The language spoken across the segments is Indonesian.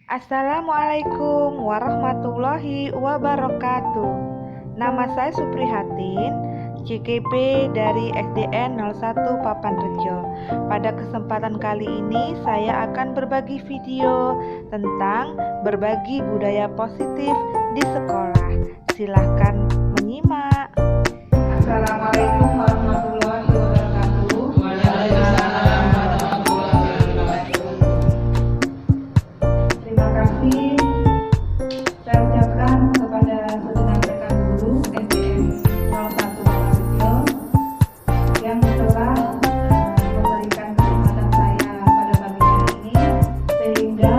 Assalamualaikum warahmatullahi wabarakatuh. Nama saya Suprihatin, CKP dari SDN 01 Papanrejo. Pada kesempatan kali ini saya akan berbagi video tentang berbagi budaya positif di sekolah. Silahkan menyimak. Assalamualaikum warahmatullahi wabarakatuh. Terima kasih saya ucapkan kepada segenap rekan guru SDN 01 Papanrejo yang telah memberikan kesempatan saya pada pagi hari ini, sehingga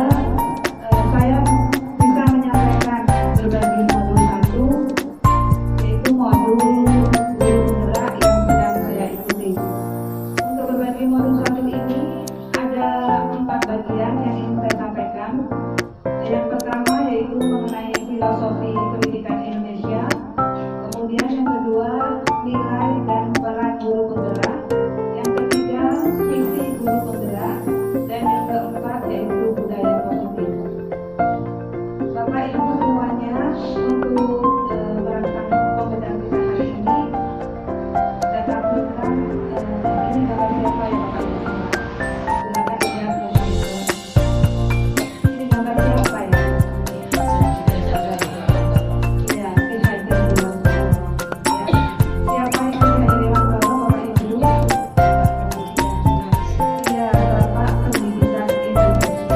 saya bisa menyampaikan berbagi modul 1, yaitu modul guru penggerak yang sedang saya ikuti. Untuk berbagi modul 1 ini ada 4 bagian yang ingin saya sampaikan. Yang pertama yaitu mengenai filosofi pendidikan Indonesia, kemudian yang kedua nilai dan peran guru penggerak, yang ketiga visi guru penggerak, dan yang keempat yaitu budaya positif. Bapak Ibu semuanya, untuk merangsang kompetensi hari ini saya tampilkan ini gambar siapa ya Bapak Ibu semua. Silakan dilihat Bapak Ibu. Ini gambar siapa ya? Iya, Ki Hajar Dewantara. Ya. Siapa yang Ki Hajar Dewantara Bapak Ibu? Iya, Bapak Pendidikan Indonesia.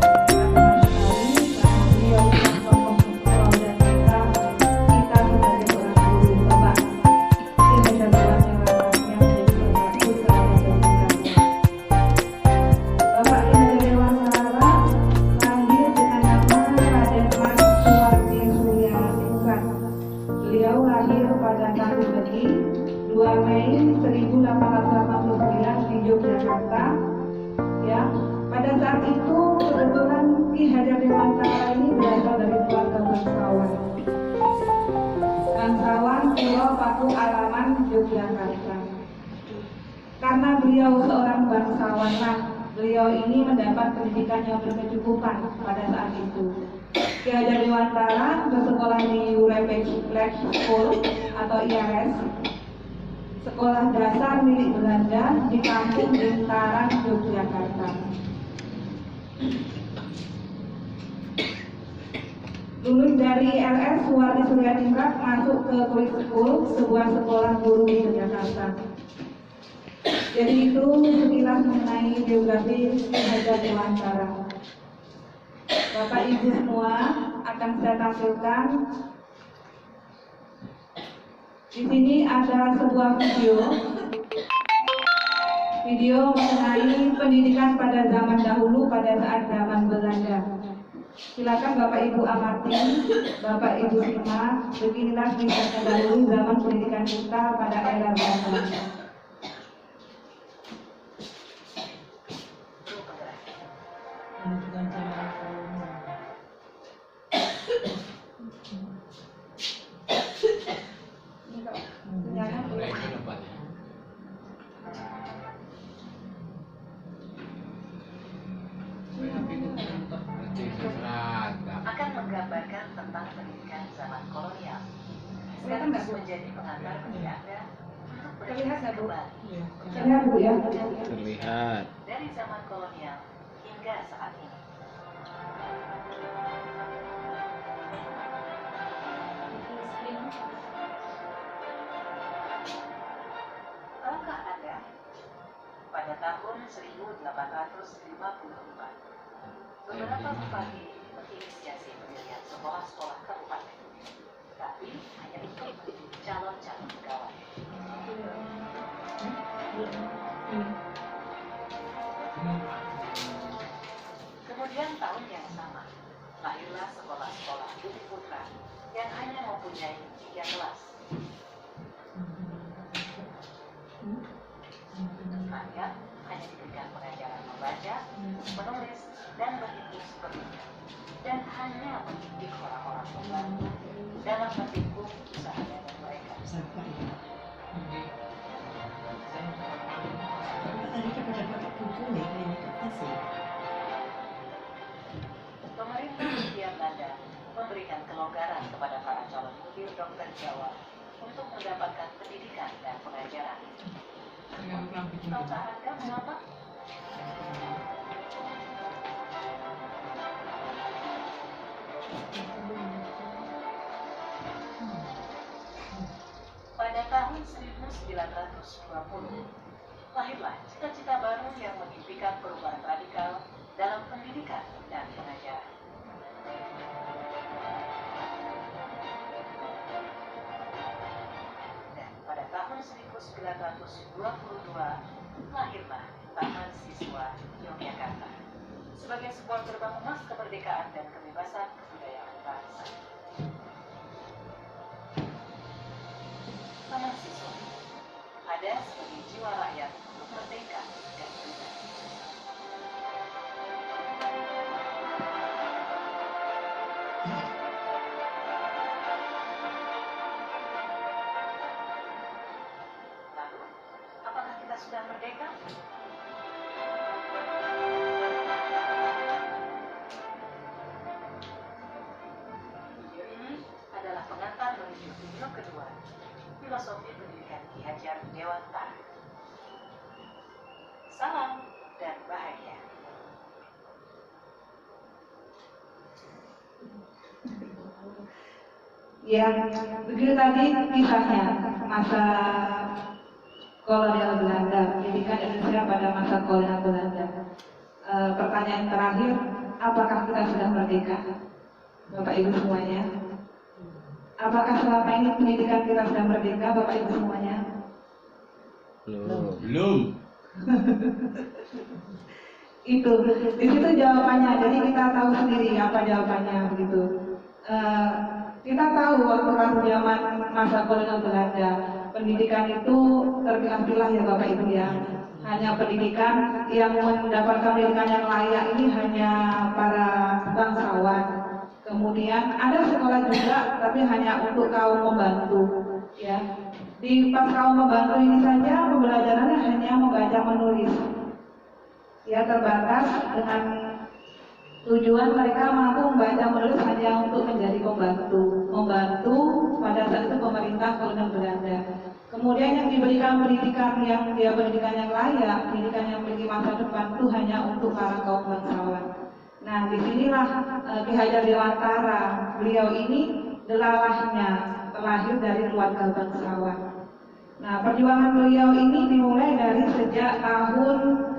Karena sekali karena beliau adalah tokoh keluarga kita sebagai seorang guru. Bapak Ki Hajar Dewantara yang menjadi pemersatu terhadap pendidikan. Bapak Ki Hajar Dewantara lahir dengan nama Raden Mas Suwardi Surya Ningsrat. Beliau lahir pada Tanjung Besi 2 Mei 1889 di Yogyakarta. Ya, pada saat itu kebetulan Ki Hajar Dewantara ini berasal dari keluarga bangsawan. Bangsawan Pulau Paku Alaman, Yogyakarta. Karena beliau seorang bangsawanlah, beliau ini mendapat pendidikan yang berkecukupan pada saat itu. Ki Hajar Dewantara bersekolah di Ulepage School atau IRS, sekolah dasar milik Belanda di Kampung Bintaran, Yogyakarta. Lulus dari LS Suwardi Surya Ningsrat masuk ke Kuis School, sebuah sekolah guru di Yogyakarta. Jadi itu sekilas mengenai biografi Ki Hajar Dewantara. Bapak Ibu semua, akan saya tampilkan di sini ada sebuah video mengenai pendidikan pada zaman dahulu, pada saat zaman Belanda. Silakan Bapak Ibu amati, Bapak Ibu simak, beginilah kisah dahulu zaman pendidikan kita pada era Belanda. Akan menggambarkan tentang pendidikan zaman kolonial. Kelihatan nggak, Bu? Menjadi pengantar bagi Anda untuk Terlihat nggak, Bu? kembali Terlihat Bu ya? Terlihat. dari zaman kolonial hingga saat ini. Tahukah Anda, pada tahun 1854, beberapa bupati menginisiasi pendirian sekolah-sekolah kabupaten, tapi hanya untuk calon-calon pegawai. Kemudian tahun yang sama, lahirlah sekolah-sekolah Budi Putra yang hanya mempunyai 3 kelas. Rakyat hanya diberikan pengajaran membaca, menulis, dan berhitung seperlunya, dan hanya mendidik orang-orang membantu dalam mendukung usaha dagang mereka. Tadi kepada Bapak buku nih, ini kertas ya. memberikan kelonggaran kepada para calon murid dokter Jawa untuk mendapatkan pendidikan dan pengajaran. Tahukah Anda mengapa? Pada tahun 1920, lahirlah cita-cita baru yang mengimpikan perubahan radikal dalam pendidikan dan pengajaran. Dan pada tahun 1922, lahirlah Taman Siswa Yogyakarta sebagai sebuah gerbang emas kemerdekaan dan kebebasan kebudayaan bangsa. Taman Siswa ada sebagai jiwa rakyat untuk merdeka dan bebas. Lalu, apakah kita sudah merdeka? Video ini adalah pengantar menuju video kedua, filosofi pendidikan Ki Hajar Dewantara. Salam dan bahagia. Ya, begitu tadi kisahnya masa kolonial Belanda, pendidikan Indonesia pada masa kolonial Belanda. Pertanyaan terakhir, apakah kita sudah merdeka? Bapak Ibu semuanya, apakah selama ini pendidikan kita sudah merdeka, Bapak Ibu semuanya? Belum. Itu, di situ jawabannya. Jadi kita tahu sendiri apa jawabannya begitu. Kita tahu waktu zaman masa kolonial Belanda, pendidikan itu terpilah-pilah ya Bapak Ibu ya. Hanya pendidikan yang mendapatkan pendidikan yang layak ini hanya para bangsawan. Kemudian ada sekolah juga, tapi hanya untuk kaum membantu. Ya, di pas kaum membantu ini saja pembelajarannya hanya membaca menulis. Ya, terbatas dengan tujuan mereka mampu membaca menulis hanya untuk menjadi membantu pada saat itu pemerintah kolonial Belanda. Kemudian yang diberikan pendidikan yang layak, pendidikan yang memiliki masa depan itu hanya untuk para kaum bangsawan. Nah, disinilah Ki Hajar Dewantara, beliau ini delalahnya terlahir dari keluarga bangsawan. Nah, perjuangan beliau ini dimulai dari sejak tahun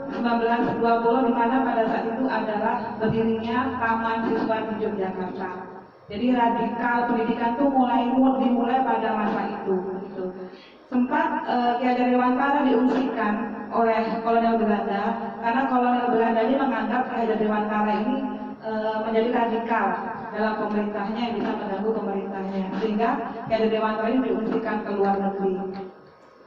1920, di mana pada saat itu adalah berdirinya Taman Siswa di Yogyakarta. Jadi radikal pendidikan itu dimulai pada masa itu. Gitu. Sempat Ki Hajar Dewantara diungsikan oleh kolonial Belanda karena kolonial Belanda ini menganggap Ki Hajar Dewantara ini menjadi radikal dalam pemerintahnya yang bisa mengganggu pemerintahnya, sehingga Ki Hajar Dewantara ini diungsikan ke luar negeri.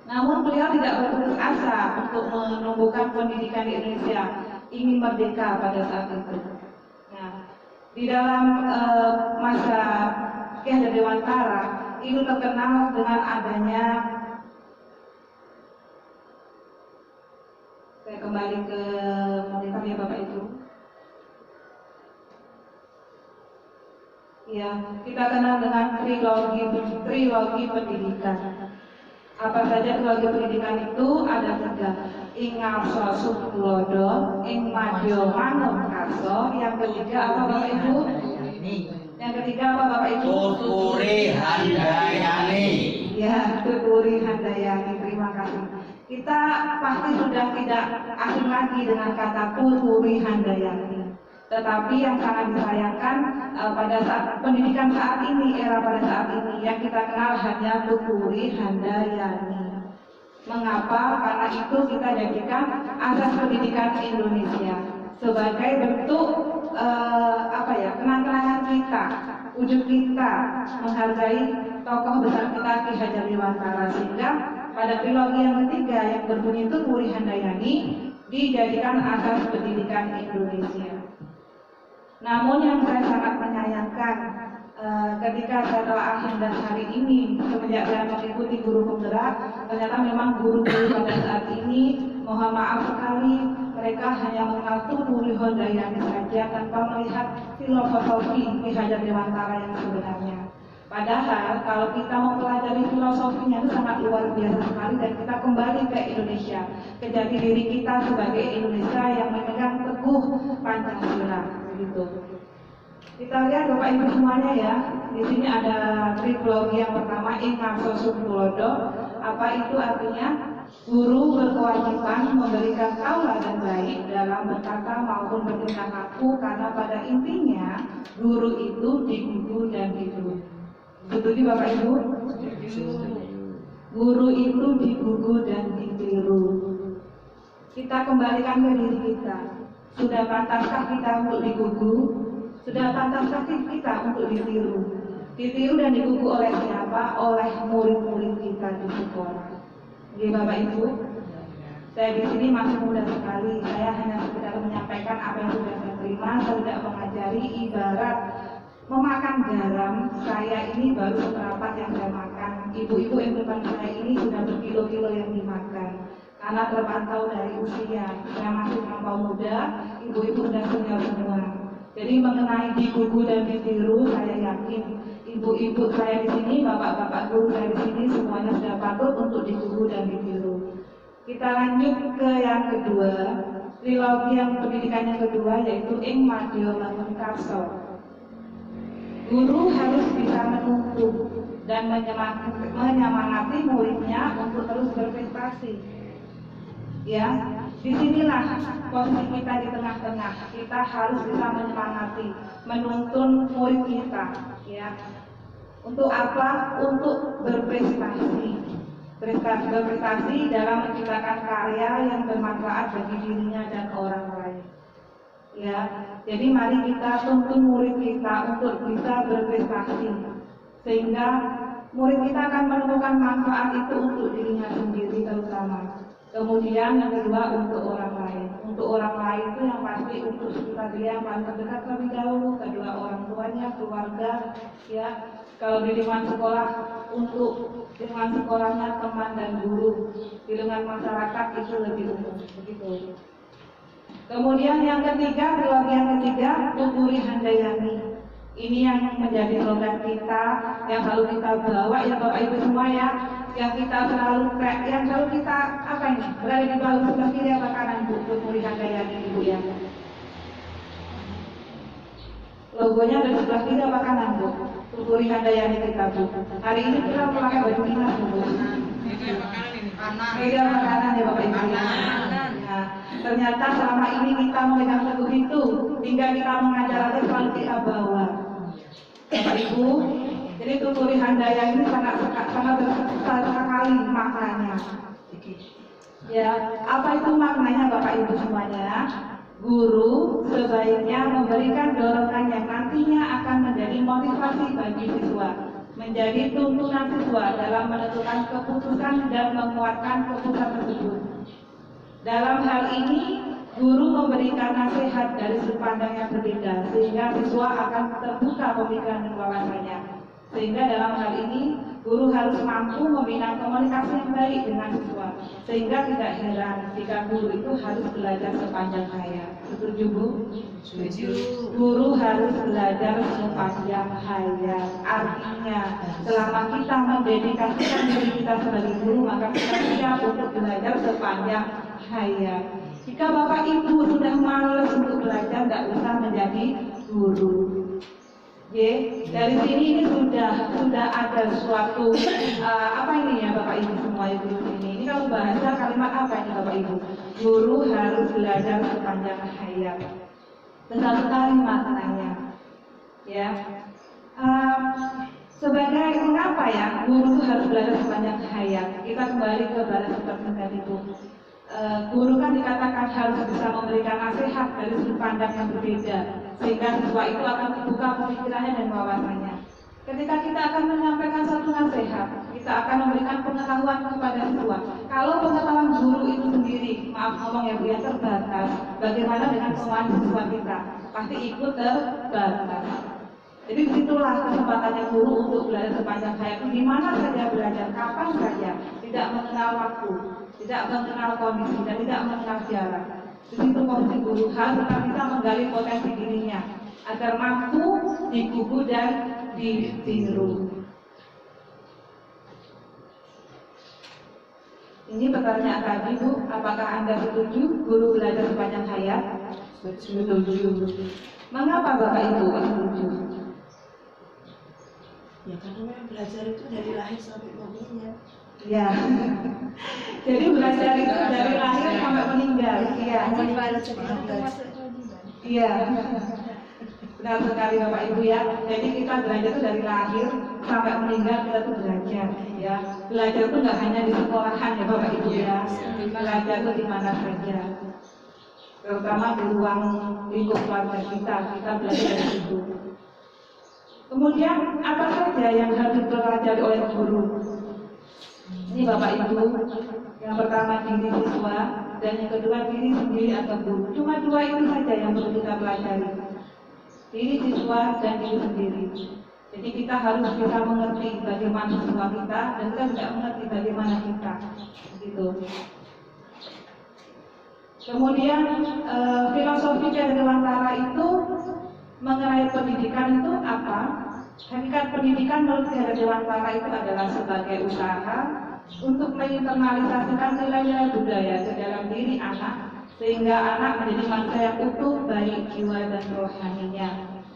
Namun beliau tidak berputus asa untuk menumbuhkan pendidikan di Indonesia, ingin merdeka pada saat itu. Nah, di dalam masa Ki Hajar Dewantara itu terkenal dengan adanya, saya kembali ke monitornya Bapak Ibu. Ya, kita kenal dengan trilogi pendidikan. Apa saja trilogi pendidikan itu? Ada 3. Ing ngarsa subtulodo, ing madya manut karso. Yang ketiga apa Bapak Ibu? Yang ketiga apa Bapak Ibu? Tuturi handayani. Ya, tuturi handayani. Terima kasih. Kita pasti sudah tidak asing lagi dengan kata tuturi handayani. Tetapi yang sangat disayangkan pada saat pendidikan saat ini, era pada saat ini, yang kita kenal hanya tuturi handayani. Mengapa? Karena itu kita jadikan asas pendidikan Indonesia sebagai bentuk kenang-kenangan kita, wujud kita menghargai tokoh besar kita Ki Hajar Dewantara, sehingga pada trilogi yang ketiga yang berbunyi tuturi handayani dijadikan asas pendidikan Indonesia. Namun yang saya sangat menyayangkan ketika saya telah hingga hari ini, semenjak saya mengikuti guru penggerak, ternyata memang guru-guru pada saat ini, mohon maaf sekali, mereka hanya mengenal Tuturi Handayani saja tanpa melihat filosofi Ki Hajar Dewantara yang sebenarnya. Padahal kalau kita mempelajari filosofinya itu sangat luar biasa sekali, dan kita kembali ke Indonesia, ke jati diri kita sebagai Indonesia yang memegang teguh Pancasila, begitu. Kita lihat Bapak Ibu semuanya ya, di sini ada trilogi yang pertama Ing Ngarso Sumtulodo. Apa itu artinya? Guru berkewajiban memberikan tauladan baik dalam berkata maupun bertindak laku, karena pada intinya guru itu digugu dan ditiru. Setuju Bapak Ibu? Guru itu digugu dan ditiru. Kita kembalikan ke diri kita. Sudah pantaskah kita untuk digugu? Sudah pantaskah kita untuk ditiru? Ditiru dan digugu oleh siapa? Oleh murid-murid kita di sekolah. Oke Bapak Ibu, saya di sini masih muda sekali. Saya hanya sekedar menyampaikan apa yang sudah saya terima. Saya tidak mengajari, ibarat memakan garam. Saya ini baru seperempat yang saya makan. Ibu-ibu yang depan saya ini sudah berkilo-kilo yang dimakan. Karena terpantau dari usia, saya masih terlampau muda. Ibu-ibu sudah senior semua. Jadi mengenai digugu dan ditiru, saya yakin ibu-ibu saya di sini, bapak-bapak guru saya di sini, semuanya sudah patut untuk digugu dan ditiru. Kita lanjut ke yang kedua, trilogi yang pendidikan yang kedua, yaitu Ing Madya Langgeng Karso. Guru harus bisa menuntut dan menyemangati muridnya untuk terus berprestasi. Ya, disinilah posisi kita di tengah-tengah. Kita harus bisa menyemangati, menuntun murid kita, ya. Untuk apa? Untuk berprestasi. Berprestasi dalam menciptakan karya yang bermanfaat bagi dirinya dan orang lain. Ya, jadi mari kita tuntun murid kita untuk bisa berprestasi, sehingga murid kita akan menemukan manfaat itu untuk dirinya sendiri terutama. Kemudian yang kedua untuk orang lain. Untuk orang lain itu yang pasti untuk sekitar dia yang paling terdekat terlebih dahulu, kedua orang tuanya, keluarga, ya. Kalau di lingkungan sekolah, untuk lingkungan sekolahnya teman dan guru, di lingkungan masyarakat itu lebih umum, begitu. Kemudian yang ketiga, trilogi yang ketiga, Tuturi Handayani. Ini yang menjadi slogan kita, yang selalu kita bawa ya Bapak Ibu semua ya, yang kita selalu yang selalu kita apa ini berada di bawah sebelah kiri apa kanan Bu, Tuturi Handayani Ibu ya. Logonya dari sebelah kiri apa kanan Bu? Tuturi Handayani kita Bu. Hari ini kita memakai baju dinas Bu. Kiri apa kanan ya Bapak Ibu? Nah, ternyata selama ini kita memegang teguh itu, hingga kita mengajar aja selalu kita bawa. Bapak Ibu, jadi Tuturi Handayani ini sangat besar sekali maknanya. Ya, apa itu maknanya Bapak Ibu semuanya? Guru sebaiknya memberikan dorongan yang nantinya akan menjadi motivasi bagi siswa, menjadi tuntunan siswa dalam menentukan keputusan dan menguatkan keputusan tersebut. Dalam hal ini, guru memberikan nasihat dari sudut pandang yang berbeda, sehingga siswa akan terbuka pemikiran dan wawasannya. Sehingga dalam hal ini, guru harus mampu membina komunikasi yang baik dengan siswa. Sehingga tidak heran jika guru itu harus belajar sepanjang hayat. Setuju Bu? Setuju. Guru harus belajar sepanjang hayat. Artinya, selama kita mendedikasikan diri kita sebagai guru, maka kita siap untuk belajar sepanjang hayat. Jika Bapak Ibu sudah malas untuk belajar, tidak usah menjadi guru. Dari sini ini sudah ada suatu apa ini ya Bapak Ibu semua Ibu ini. Ini kalau bahasa kalimat apa ini Bapak Ibu? Guru harus belajar sepanjang hayat. Besar sekali maknanya. Ya. Sebagai mengapa ya guru itu harus belajar sepanjang hayat? Kita kembali ke balas seperti tadi Bu. Guru kan dikatakan harus bisa memberikan nasihat dari sudut pandang yang berbeda, sehingga siswa itu akan terbuka pemikirannya dan wawasannya. Ketika kita akan menyampaikan satu nasihat, kita akan memberikan pengetahuan kepada siswa. Kalau pengetahuan guru itu sendiri, maaf ngomong ya Bu ya, terbatas, bagaimana dengan pemahaman siswa kita? Pasti ikut terbatas. Jadi disitulah kesempatannya guru untuk belajar sepanjang hayat. Di mana saja belajar, kapan saja, tidak mengenal waktu, tidak mengenal kondisi, dan tidak mengenal jarak. Di situ fungsi guru harus tetap bisa menggali potensi dirinya agar mampu digugu dan ditiru. Ini pertanyaan tadi Bu, apakah Anda setuju guru belajar sepanjang hayat? Setuju. Mengapa Bapak Ibu setuju? Ya karena memang belajar itu dari lahir sampai matinya. Ya. Jadi belajar itu dari lahir sampai meninggal. Iya. Iya. Benar sekali Bapak Ibu ya. Jadi kita belajar itu dari lahir sampai meninggal kita tuh belajar ya. Belajar itu nggak hanya di sekolahan ya Bapak Ibu ya. Belajar itu di mana saja. Terutama di ruang lingkup keluarga kita belajar dari situ. Kemudian apa saja yang harus dipelajari oleh guru? Ini Bapak Ibu, yang pertama diri siswa dan yang kedua diri sendiri atau guru. Cuma dua itu saja yang perlu kita pelajari. Diri siswa dan diri sendiri. Jadi kita harus bisa mengerti bagaimana siswa kita dan kita juga mengerti bagaimana kita. Gitu. Kemudian filosofi dari Dewantara itu mengenai pendidikan itu apa? Hakikat pendidikan menurut Ki Dewantara itu adalah sebagai usaha untuk menginternalisasikan nilai-nilai budaya ke dalam diri anak sehingga anak menjadi manusia yang utuh baik jiwa dan rohaninya.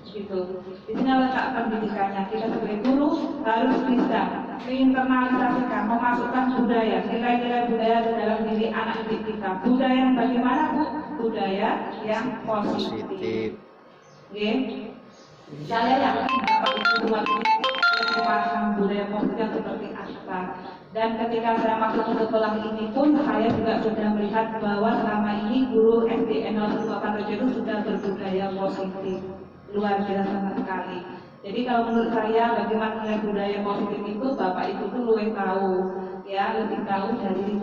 Gitu. Di sini letak pendidikannya. Kita sebagai guru harus bisa menginternalisasikan, memasukkan budaya, nilai-nilai budaya ke dalam diri anak didik kita. Budaya yang bagaimana Bu? Budaya yang positif. Oke, saya yakin Bapak Ibu semua paham budaya positif seperti apa. Dan ketika saya masuk ke sekolah ini pun saya juga sudah melihat bahwa selama ini guru SD 01 Pakarjo itu sudah berbudaya positif, luar biasa sama sekali. Jadi kalau menurut saya bagaimana nilai budaya positif itu Bapak Ibu tuh lebih tahu, ya lebih tahu dari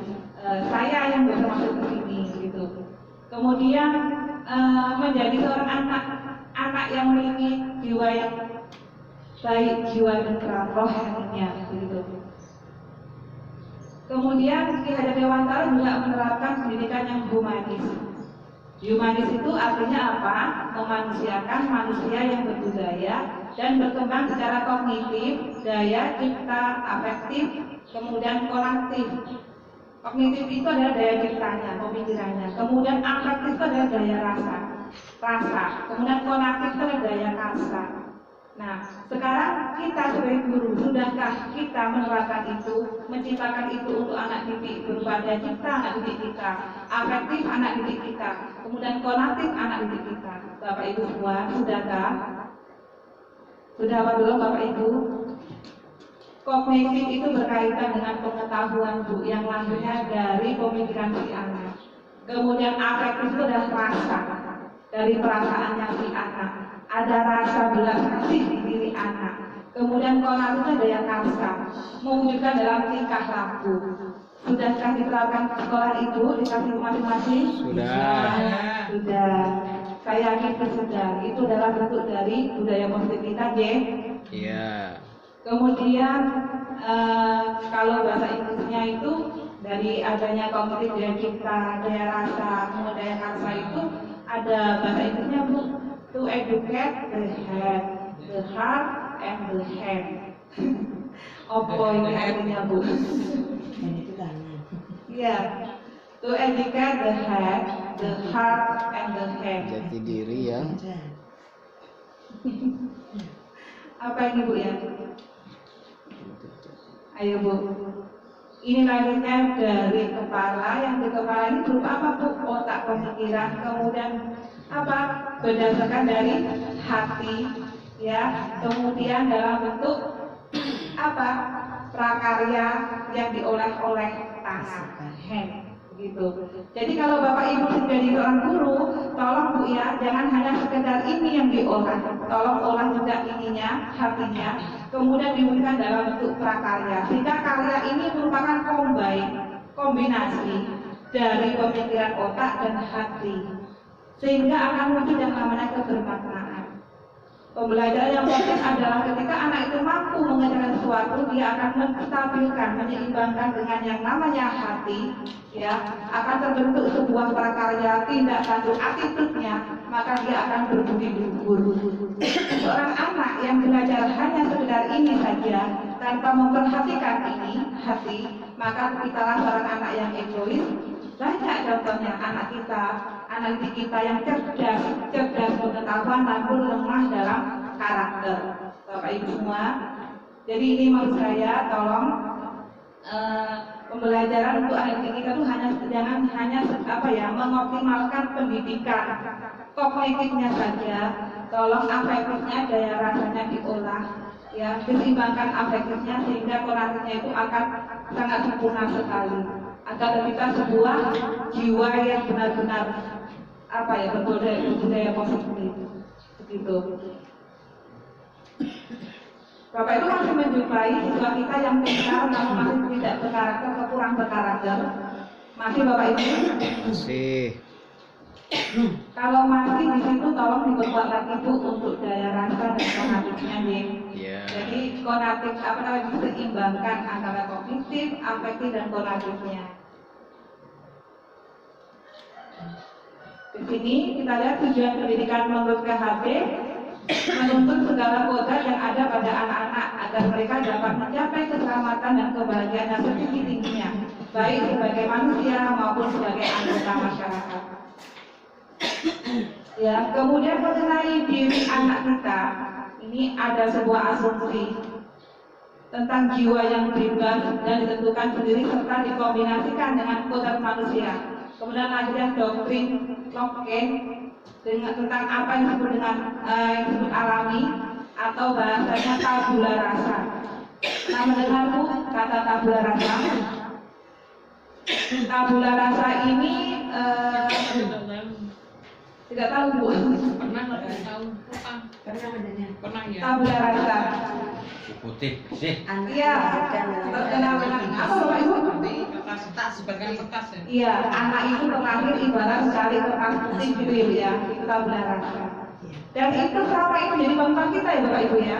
saya yang baru masuk ke sini gitu. Kemudian menjadi seorang anak yang memiliki jiwa yang baik, jiwa dan rohaninya begitu. Kemudian Ki Hajar Dewantara juga menerapkan pendidikan yang humanis. Humanis itu artinya apa? Memanusiakan manusia yang berbudaya dan berkembang secara kognitif, daya cipta, afektif, kemudian kognitif. Kognitif itu adalah daya ciptanya, pemikirannya. Kemudian afektif itu adalah daya rasa. Kemudian kognitif itu adalah daya kasa. Nah, sekarang kita sebagai guru, sudahkah kita menerapkan itu, menciptakan itu untuk anak didik berupa daya cipta anak didik kita, afektif anak didik kita, kemudian kognitif anak didik kita. Bapak Ibu semua, sudahkah? Sudah apa belum Bapak Ibu? Kognitif itu berkaitan dengan pengetahuan Bu, yang lahirnya dari pemikiran si anak. Kemudian afektif itu adalah rasa, dari perasaannya si anak. Ada rasa belas kasih di diri anak. Kemudian kognitif daya kasa, mewujudkan dalam tingkah laku. Sudahkah diterapkan sekolah Ibu di kelas masing-masing? Sudah. Saya yakin sudah. Itu adalah bentuk dari budaya positif kita, Iya. Kemudian kalau bahasa Inggrisnya itu dari adanya kognitif daya cipta, daya rasa, kemudian daya kasa itu ada bahasa Inggrisnya Bu. To educate the head, the heart, and the hand. Apa ini artinya Bu? Dan itu tangan. Iya. To educate the head, the heart, and the hand. Jati diri ya. Apa ini Bu ya? Ayo Bu. Ini lahirnya dari kepala, yang di kepala ini berupa apa Bu? Otak pemikiran, kemudian apa? Berdasarkan dari hati, ya. Kemudian dalam bentuk apa? Prakarya yang diolah oleh tangan, hand, begitu. Jadi kalau Bapak Ibu menjadi seorang guru, tolong Bu ya, jangan hanya sekedar ini yang diolah, tolong olah juga ininya, hatinya. Kemudian diwujudkan dalam bentuk prakarya, sehingga karya ini merupakan kombinasi dari pemikiran otak dan hati, sehingga akan muncul yang namanya kebermaknaan. Pembelajaran yang penting adalah ketika anak itu mampu mengerjakan sesuatu, dia akan menstabilkan, menyeimbangkan dengan yang namanya hati, ya, akan terbentuk sebuah prakarya, tindak lanjut attitude-nya, maka dia akan berbudi luhur. Seorang anak yang belajar hanya sekedar ini saja, tanpa memperhatikan ini, hati, maka kitalah seorang anak yang egois. Banyak contohnya anak didik kita yang cerdas pengetahuan namun lemah dalam karakter. Bapak Ibu semua, jadi ini menurut saya tolong pembelajaran untuk anak didik kita itu jangan hanya mengoptimalkan pendidikan kognitifnya saja, tolong afektifnya, daya rasanya diolah, ya, diseimbangkan afektifnya sehingga kognitinya itu akan sangat sempurna sekali. Agar kita sebuah jiwa yang benar-benar berbudaya positif, begitu. Bapak itu masih menjumpai siswa kita yang pintar namun masih tidak berkarakter atau kurang berkarakter. Masih Bapak Ibu? Masih. Kalau masih di situ tolong diperkuat lagi Bu untuk daya rasa dan kognitifnya, Ya. Jadi kognitif diseimbangkan antara kognitif, afektif dan kognitifnya. Di sini kita lihat tujuan pendidikan menurut KHB menuntut segala kodrat yang ada pada anak-anak agar mereka dapat mencapai keselamatan dan kebahagiaan yang setinggi-tingginya, baik sebagai manusia maupun sebagai anggota masyarakat. Ya, kemudian mengenai diri anak kita, ini ada sebuah asumsi tentang jiwa yang bebas dan ditentukan sendiri serta dikombinasikan dengan kodrat manusia. Kemudian akhirnya doktrin Locke dengan tentang apa yang disebut dengan disebut alami atau bahasanya tabula rasa. Nah, mendengar Bu kata tabula rasa? Tabula rasa ini tidak tahu Bu. Pernah nggak tahu? Pernah mendengar. Pernah ya. Tabula rasa. Putih sih. Iya. Terkenal dengan apa Bapak Ibu? Kertas sebagai kertas ya. Iya, anak itu terlahir ibarat sekali kertas putih gitu ya, itu tabula rasa. Dan itu selama itu jadi bangsa kita ya Bapak Ibu ya.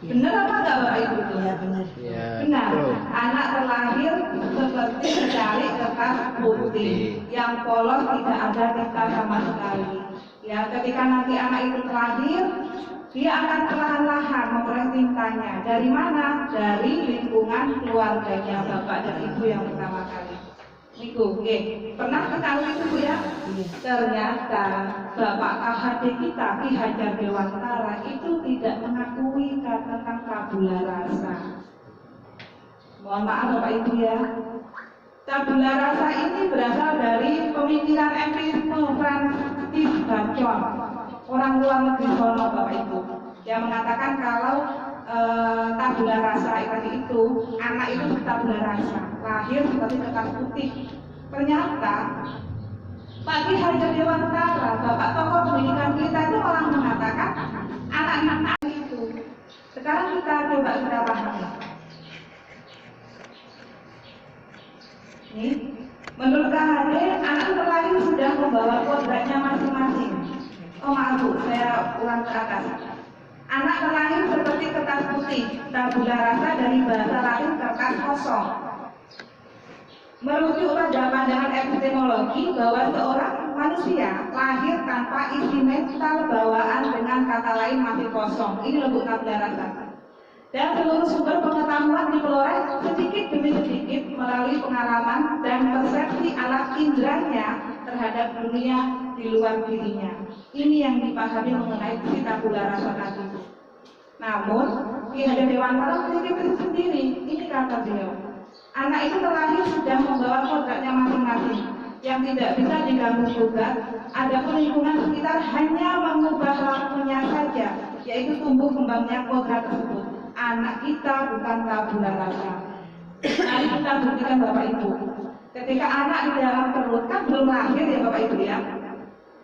Benar apa enggak Bapak Ibu itu? Iya benar. Ya. Benar. Betul. Anak terlahir seperti secari kertas putih yang polos, tidak ada tinta sama sekali. Ya, ketika nanti anak itu terlahir, dia akan perlahan-lahan memperoleh tintanya. Dari mana? Dari lingkungan keluarganya bapak dan ibu yang pertama kali. Itu, pernah ketahui itu Bu ya? Ternyata bapak KHD kita Ki Hajar Dewantara itu tidak mengakui tentang tabula rasa. Mohon maaf Bapak Ibu ya. Tabula rasa ini berasal dari pemikiran empirisme Francis Bacon, orang luar negeri sono Bapak Ibu, yang mengatakan kalau tabula rasa itu anak itu tabula rasa, lahir seperti kertas putih. Ternyata Pak Ki Hajar Dewantara, bapak tokoh pendidikan kita itu malah mengatakan anak-anak itu. Sekarang kita pahami. Nih, menurut KHD, anak terlahir sudah membawa kodratnya masing-masing. Oh maaf Bu, saya ulang ke atas. Anak terlahir seperti kertas putih, tabula rasa dari bahasa Latin kertas kosong. Merujuk pada pandangan epistemologi bahwa seorang manusia lahir tanpa isi mental bawaan, dengan kata lain masih kosong. Ini lembut tabula rasa. Dan seluruh sumber pengetahuan diperoleh sedikit demi sedikit melalui pengalaman dan persepsi alat indranya terhadap dunia di luar dirinya. Ini yang dipahami mengenai si tabula rasa tadi. Namun, Ki Hajar Dewantara memiliki prinsip sendiri. Ini kata beliau. Anak itu terlahir sudah membawa kodratnya masing-masing yang tidak bisa diganggu gugat. Adapun lingkungan sekitar hanya mengubah lakunya saja, yaitu tumbuh kembangnya kodrat tersebut. Anak kita bukan tabula rasa. Mari kita buktikan Bapak Ibu. Ketika anak di dalam perut kan belum lahir ya Bapak Ibu ya.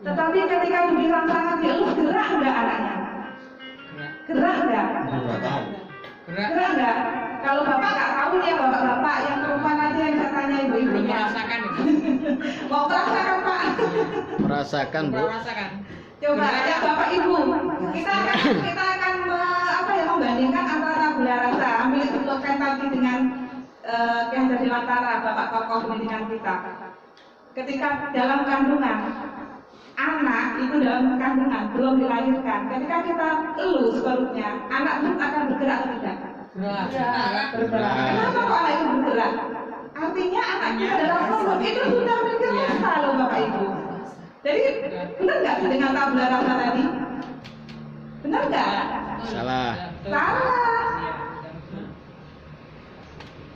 Tetapi ketika dibilang sangat dielus, gerak enggak anaknya? Gerak enggak? Gerak enggak? Kalau Bapak nggak tahu ya Bapak-bapak yang perempuan aja yang saya tanya ibu-ibu. Belum merasakan ya. Mau merasakan Pak? Merasakan Bu. Merasakan. Coba ya Bapak Ibu. Kita akan membandingkan antara tabula rasa, ambil contohkan tadi dengan Ki Hajar Dewantara, Bapak tokoh pendidikan kita. Ketika dalam kandungan, anak itu dalam kandungan belum dilahirkan. Ketika kita elus perutnya, anak itu akan bergerak atau tidak? Bergerak. Kenapa kok anak itu bergerak? Artinya anak kita dalam perut itu sudah memiliki rasa loh Bapak Ibu. Jadi benar nggak sih dengan tabula rasa tadi? Benar nggak? Salah. Salah.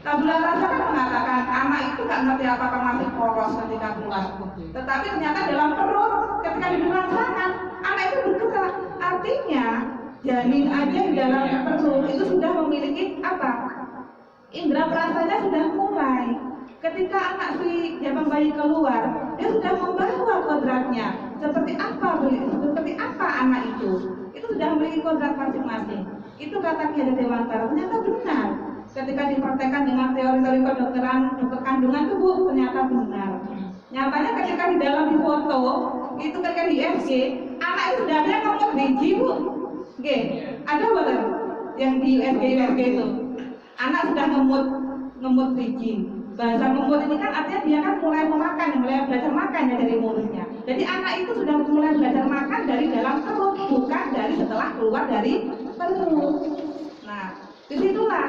Tabula rasa kan mengatakan anak itu nggak ngerti apakah masih poros ketika keluar. Tetapi ternyata dalam perut ketika dimasakan anak itu bergerak. Artinya janin aja di dalam perut itu sudah memiliki apa? Indra perasanya sudah mulai. Ketika anak si jabang bayi keluar, dia sudah membawa kodratnya. Seperti apa anak itu? Itu sudah memiliki kodrat masing-masing. Itu kata Ki Hajar Dewantara. Ternyata benar. Ketika dipraktekkan dengan teori-teori kedokteran, dokter kandungan itu Bu, ternyata benar. Nyatanya ketika di dalam di foto, itu ketika di FG, anak itu sudah ada nomor biji Bu. Oke, ada bukan yang di USG itu? Anak sudah ngemut biji. Bahasa ngemut ini kan artinya dia kan mulai memakan, mulai belajar makan ya dari mulutnya. Jadi anak itu sudah mulai belajar makan dari dalam perut, bukan dari setelah keluar dari perut. Nah, disitulah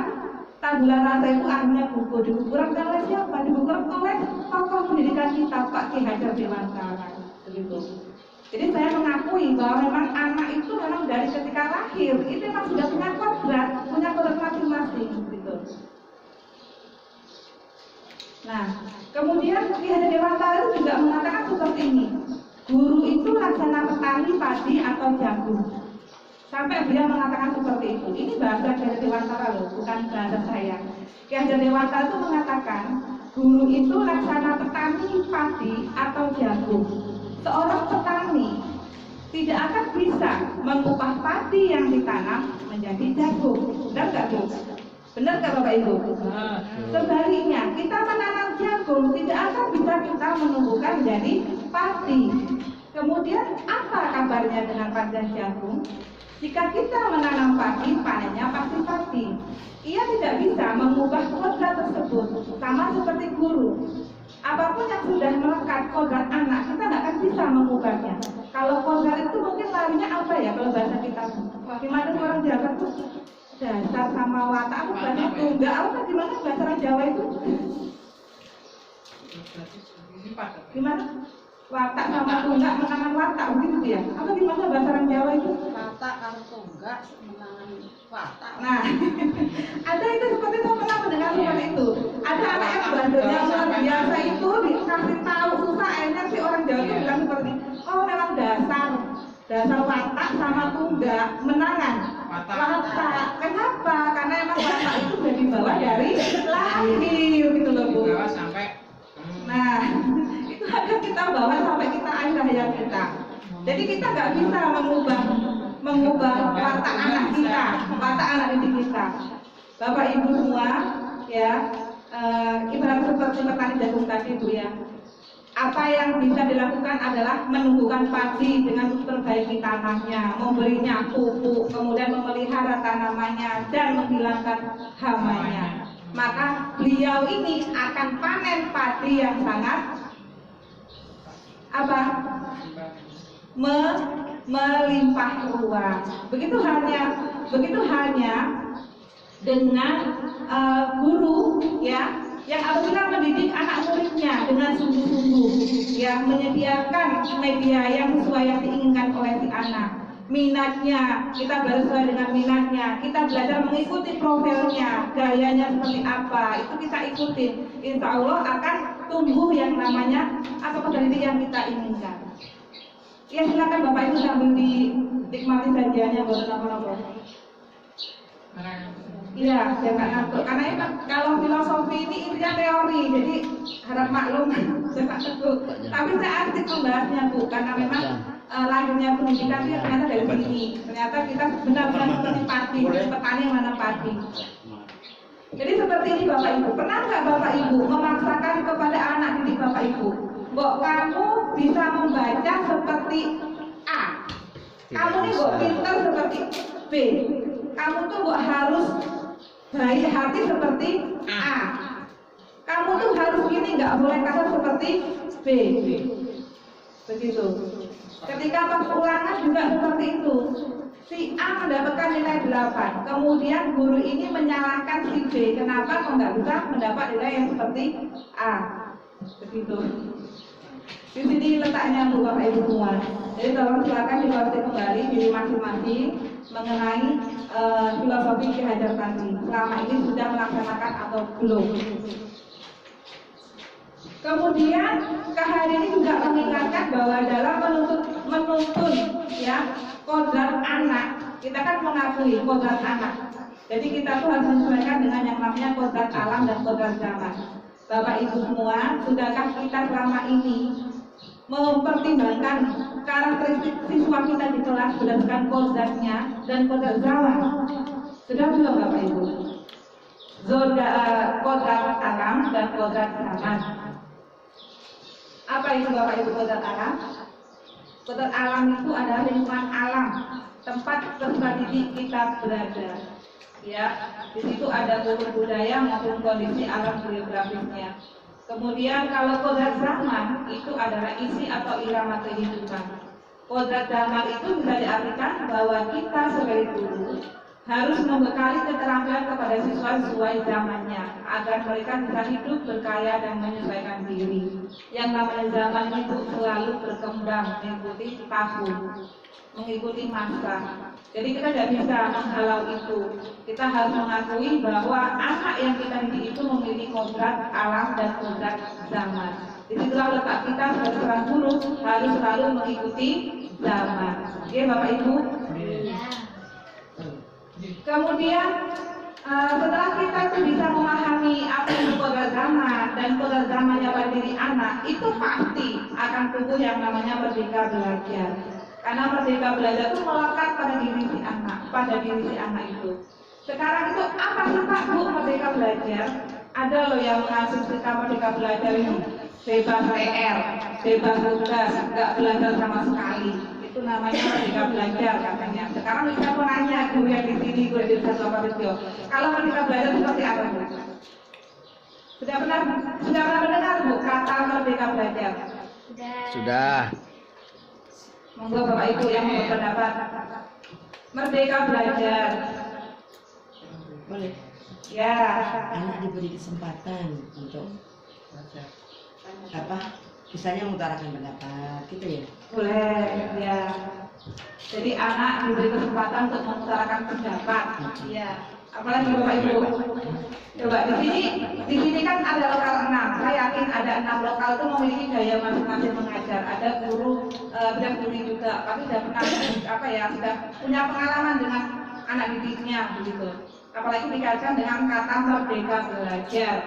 tabula rasa itu akhirnya buku dibukukan oleh siapa? Dibukukan oleh tokoh pendidikan kita Pak Ki Hajar Dewantara. Begitu. Jadi saya mengakui bahwa memang anak itu memang dari ketika lahir itu memang sudah punya kodrat masing-masing. Gitu. Nah, kemudian Ki Hajar Dewantara itu juga mengatakan seperti ini. Guru itu laksana petani padi atau jagung. Sampai beliau mengatakan seperti itu. Ini bahasa Ki Hajar Dewantara loh, bukan bahasa saya. Ki Hajar Dewantara itu mengatakan guru itu laksana petani padi atau jagung. Seorang petani tidak akan bisa mengubah padi yang ditanam menjadi jagung. Benar nggak Bu? Benar nggak Bapak Ibu? Sebaliknya, kita menanam jagung tidak akan bisa kita menumbuhkan menjadi padi. Kemudian apa kabarnya dengan padi dan jagung? Jika kita menanam padi, panennya pasti padi. Ia tidak bisa mengubah kodrat tersebut, sama seperti guru. Apapun yang sudah melekat kodrat anak, kita tidak akan bisa mengubahnya. Kalau kodrat itu mungkin larinya apa ya kalau bahasa kita? Gimana orang Jawa tuh? Dasar sama watak, aku bahasa tunggal, apa gimana bahasa orang Jawa itu? Gimana? Watak sama tunggak menangan watak, begitu ya? Apa gimana bahasa orang Jawa itu? Watak kalau tunggak menangan watak. Nah, ada itu seperti itu, pernah mendengar seperti itu. Ada anak yang bandelnya luar biasa itu dikasih tahu susah, akhirnya si orang Jawa itu bilang seperti ini. Oh memang dasar watak sama tunggak menangan watak. Kenapa? Karena emang watak itu sudah dibawa dari lahir gitu loh Bu. Nah, itu akan kita bawa sampai kita akhir hayat kita. Jadi kita nggak bisa mengubah watak anak kita, watak anak didik kita. Bapak Ibu semua, ya, ibarat seperti petani jagung tadi Bu ya. Apa yang bisa dilakukan adalah menumbuhkan padi dengan memperbaiki tanahnya, memberinya pupuk, kemudian memelihara tanamannya dan menghilangkan hamanya. Maka beliau ini akan panen padi yang sangat melimpah ruah. Begitu halnya dengan guru ya yang apabila mendidik anak muridnya dengan sungguh-sungguh, yang menyediakan media yang sesuai yang diinginkan oleh si anak. Minatnya, kita belajar sesuai dengan minatnya, kita belajar mengikuti profilnya, gayanya seperti apa, itu kita ikutin. Insya Allah akan tumbuh yang namanya apa pendidik yang kita inginkan. Ya silakan Bapak Ibu sambil dinikmati sajiannya buat apa-apa. Iya, jangan ngantuk. Karena itu kalau filosofi ini intinya teori, jadi harap maklum, jangan teguh. Tapi saya asik membahasnya Bu, karena memang lahirnya pendidikan itu ternyata dari sini. Ternyata kita benar-benar seperti padi, petani yang mana padi. Jadi seperti ini Bapak Ibu. Pernah nggak Bapak Ibu memaksakan kepada anak didik Bapak Ibu, Mbok kamu bisa membaca seperti A, kamu nih Mbok pintar seperti B. Kamu tuh harus baik hati seperti A. Kamu tuh harus gini, nggak boleh kasar seperti B. Begitu. Ketika pas ulangan juga seperti itu. Si A mendapatkan nilai 8, kemudian guru ini menyalahkan si B. Kenapa kok nggak bisa mendapat nilai yang seperti A? Begitu. Di sini letaknya Bu Bapak Ibu semua. Jadi tolong silakan dikoreksi kembali diri masing-masing mengenai filosofi Ki Hajar tadi. Selama ini sudah melaksanakan atau belum? Kemudian Kak ini juga mengingatkan bahwa dalam menuntun ya kodrat anak, kita kan mengakui kodrat anak. Jadi kita tuh harus menyesuaikan dengan yang namanya kodrat alam dan kodrat zaman. Bapak Ibu semua, sudahkah kita selama ini mempertimbangkan karakteristik siswa kita di kelas berdasarkan kodratnya dan kodrat zaman? Sudah belum Bapak Ibu? Kodrat alam dan kodrat zaman. Apa itu Bapak Ibu kodrat alam? Kodrat alam itu adalah lingkungan alam, tempat peserta didik kita berada. Ya, di situ ada kultur budaya maupun kondisi alam geografisnya. Kemudian kalau kodrat zaman itu adalah isi atau irama kehidupan. Kodrat zaman itu bisa diartikan bahwa kita sebagai guru harus membekali keterampilan kepada siswa sesuai zamannya agar mereka bisa hidup berkarya dan menyesuaikan diri. Yang namanya zaman itu selalu berkembang mengikuti tahun, mengikuti masa. Jadi kita tidak bisa menghalau itu. Kita harus mengakui bahwa anak yang kita didik itu memiliki kodrat alam dan kodrat zaman. Disitulah letak kita sebagai seorang guru harus selalu mengikuti zaman. Oke Bapak Ibu. Kemudian setelah kita tuh bisa memahami apa itu kodrat zaman dan kodrat zamannya pada diri anak, itu pasti akan tumbuh yang namanya merdeka belajar. Karena merdeka belajar itu melekat pada diri si anak, itu. Sekarang itu apa sih Pak Bu merdeka belajar? Ada loh yang mengasumsikan merdeka belajar ini bebas PR, bebas tugas, nggak belajar sama sekali. Itu namanya merdeka belajar katanya. Sekarang kita mau nanya guru yang di sini, guru di satu video. Kalau merdeka belajar seperti apa Bu? Sudah pernah mendengar Bu kata merdeka belajar? Sudah. Monggo Bapak Ibu yang berpendapat. Merdeka belajar. Boleh. Ya. Anak diberi kesempatan untuk misalnya mengutarakan pendapat, gitu ya? Boleh, ya. Jadi anak diberi kesempatan untuk mengutarakan pendapat. Iya. Apalagi Bapak Ibu. Coba di sini kan ada lokal 6. Saya yakin ada 6 lokal itu memiliki gaya masing-masing mengajar. Ada guru bidang bimbing juga, tapi sudah pernah sudah punya pengalaman dengan anak didiknya begitu. Apalagi dikaitkan dengan kata merdeka belajar.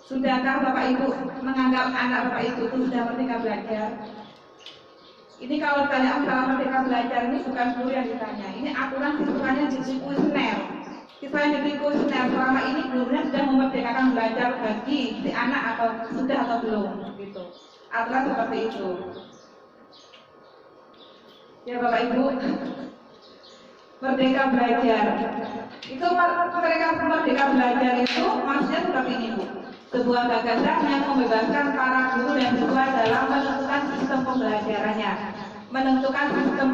Sudahkah Bapak Ibu menganggap anak Bapak Ibu itu sudah merdeka belajar? Ini kalau ditanya masalah merdeka belajar ini bukan guru yang ditanya. Ini aturan siswanya di kuesioner. Siswa yang di kuesioner selama ini gurunya sudah memerdekakan belajar bagi si anak atau sudah atau belum gitu. Aturan seperti itu. Ya Bapak Ibu, merdeka belajar. Itu merdeka belajar itu maksudnya seperti ini Bu. Sebuah gagasan yang membebaskan para guru dan siswa dalam menentukan sistem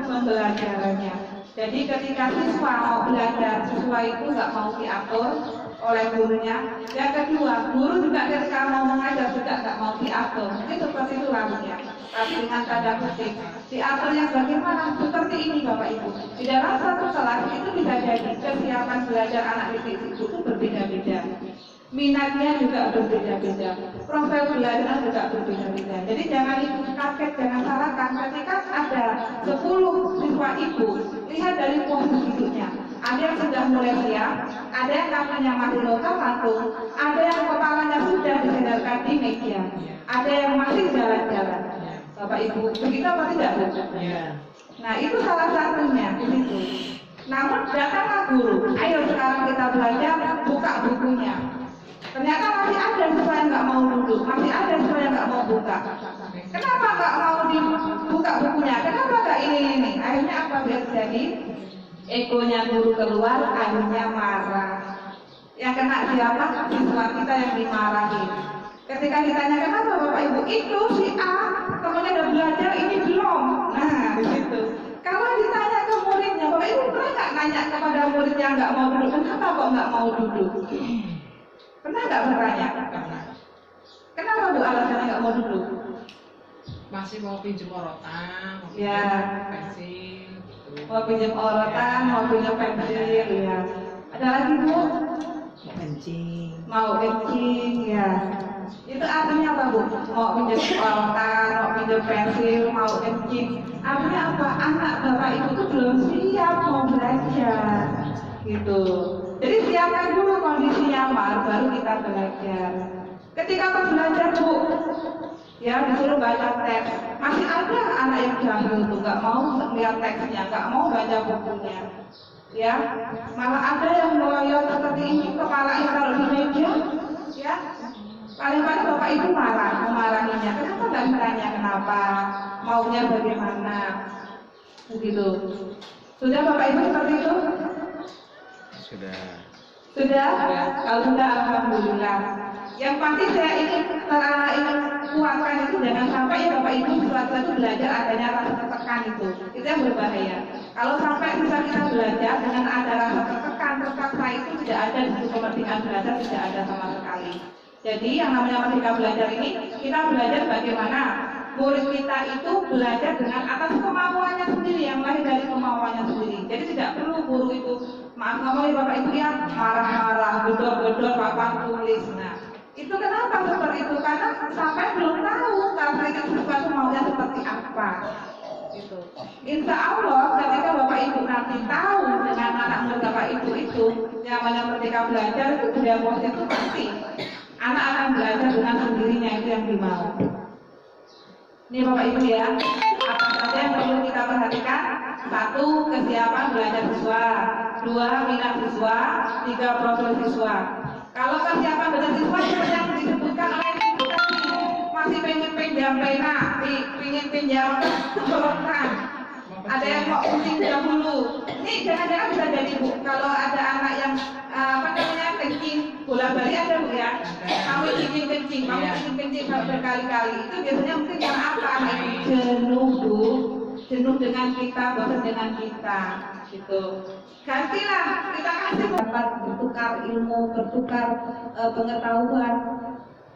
pembelajarannya. Jadi ketika siswa mau belajar, siswa itu nggak mau diatur oleh gurunya. Yang kedua, guru juga ketika mau mengajar juga nggak mau diatur. Itu seperti itu lalunya. Tapi dengan tanda kutip, diaturnya bagaimana? Seperti ini Bapak Ibu. Di dalam satu kelas itu bisa jadi kesiapan belajar anak didik itu berbeda-beda. Minatnya juga berbeda-beda, profil belajar juga berbeda-beda. Jadi jangan kaget, jangan salahkan ketika ada 10 siswa ibu, lihat dari posisi duduknya. Ada yang sudah mulai siap, ada yang kakinya masih loncat-lantung, ada yang kepalanya sudah disandarkan di meja, ada yang masih jalan-jalan. Bapak Ibu, begitu apa tidak? Nah itu salah satunya di situ. Namun datanglah guru, ayo sekarang kita belajar, buka bukunya. Ternyata masih ada siswa yang nggak mau duduk, masih ada siswa yang nggak mau buka. Kenapa nggak mau dibuka bukunya? Kenapa nggak ini? Akhirnya apa yang terjadi? Egonya guru keluar, akhirnya marah. Yang kena siapa? Siswa kita yang dimarahin. Ketika ditanya kenapa Bapak Ibu, itu si A temannya udah belajar, ini belum. Nah, begitu. Kalau ditanya ke muridnya, Bapak Ibu pernah nggak nanya kepada murid yang nggak mau duduk, kenapa kok nggak mau duduk? Pernah nggak bertanya? Kenapa Bu alasannya nggak mau duduk? Masih mau pinjem orotan, mau Ya. pinjem pensil, gitu. Mau pinjam orotan, mau pinjam pensil, ya. Ada lagi Bu? Kencing. Mau kencing, ya. Itu artinya apa Bu? Mau pinjam orotan, mau pinjam pensil, mau kencing. Artinya apa? Anak Bapak Ibu itu belum siap mau belajar, gitu. Jadi siapkan dulu kondisi nyaman, baru kita belajar. Ketika pas belajar Bu, ya disuruh baca teks, masih ada anak yang jahil tuh, nggak mau melihat teksnya, nggak mau baca bukunya. Ya, malah ada yang meloyot seperti ini, kepala taruh di meja, ya. Paling-paling Bapak Ibu memarahinya. Kenapa nggak ditanya kenapa, maunya bagaimana, begitu. Sudah Bapak Ibu seperti itu? Sudah. Sudah? Kalau sudah, alhamdulillah. Yang pasti saya ingin kuatkan itu jangan sampai ya Bapak Ibu sesuatu belajar adanya rasa tertekan itu yang berbahaya. Kalau sampai kita belajar dengan ada rasa tertekan itu tidak ada di situ kepentingan belajar, tidak ada sama sekali. Jadi yang namanya merdeka belajar ini kita belajar bagaimana murid kita itu belajar dengan atas kemauannya sendiri, yang lahir dari kemauannya sendiri. Jadi tidak perlu guru itu maaf ngomong ya Bapak Ibu ya marah-marah, gedor-gedor papan tulis. Nah, itu kenapa seperti itu? Karena sampai belum tahu karakteristik siswa itu maunya seperti apa. Gitu. Insya Allah ketika Bapak Ibu nanti tahu dengan anak murid Bapak Ibu itu yang namanya merdeka belajar itu sudah positif pasti. Anak akan belajar dengan sendirinya, itu yang dimau. Ini Bapak Ibu ya, apa saja yang perlu kita perhatikan? 1. Kesiapan belajar siswa. 2. Minat siswa. 3. Profil siswa. Kalau kesiapan belajar siswa seperti yang disebutkan oleh Ibu tadi, masih pengen pinjam pena, pengen pinjam orotan, ada yang mau pusing dahulu. Ini jangan-jangan bisa jadi Bu, kalau ada anak yang kencing bola-balik ada Bu ya. Kamu ingin kencing, berkali-kali. Itu biasanya mungkin karena apa? Anak itu jenuh Bu, jenuh dengan kita, bosan dengan kita, gitu. Gantilah, kita kasih dapat bertukar ilmu, bertukar pengetahuan,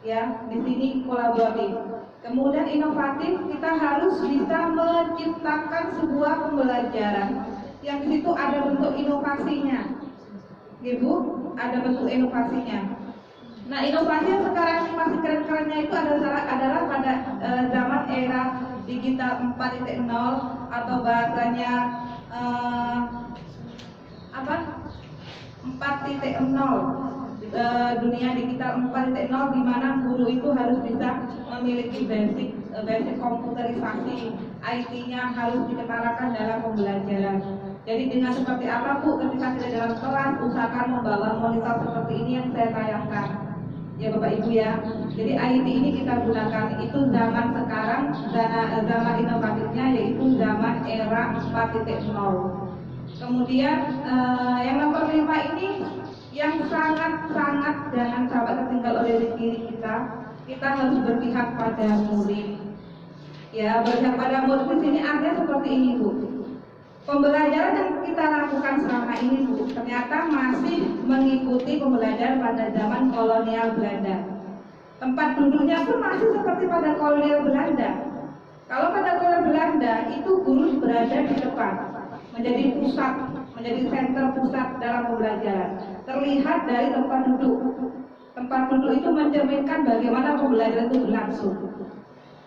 ya. Di sini kolaboratif. Kemudian inovatif, kita harus bisa menciptakan sebuah pembelajaran yang di situ ada bentuk inovasinya, Ibu, ada bentuk inovasinya. Nah, inovasi yang sekarang masih keren-kerennya itu adalah pada zaman era digital 4.0 atau bahasanya 4.0. Dunia digital 4.0 di mana guru itu harus bisa memiliki basic komputerisasi, IT-nya harus diketarakan dalam pembelajaran. Jadi dengan seperti apa Bu, ketika tidak dalam kelas usahakan membawa monitor seperti ini yang saya tayangkan, ya Bapak Ibu ya. Jadi IT ini kita gunakan, itu zaman sekarang, zaman inovatifnya yaitu zaman era 4.0. Kemudian yang nomor 5 ini yang sangat-sangat jangan sampai tertinggal oleh diri kita harus berpihak pada murid. Ya, berpihak pada murid di sini artinya seperti ini Bu. Pembelajaran yang kita lakukan selama ini Bu, ternyata masih mengikuti pembelajaran pada zaman kolonial Belanda. Tempat duduknya pun masih seperti pada kolonial Belanda. Kalau pada kolonial Belanda itu guru berada di depan, menjadi pusat, menjadi center pusat dalam pembelajaran. Terlihat dari tempat duduk. Tempat duduk itu mencerminkan bagaimana pembelajaran itu berlangsung.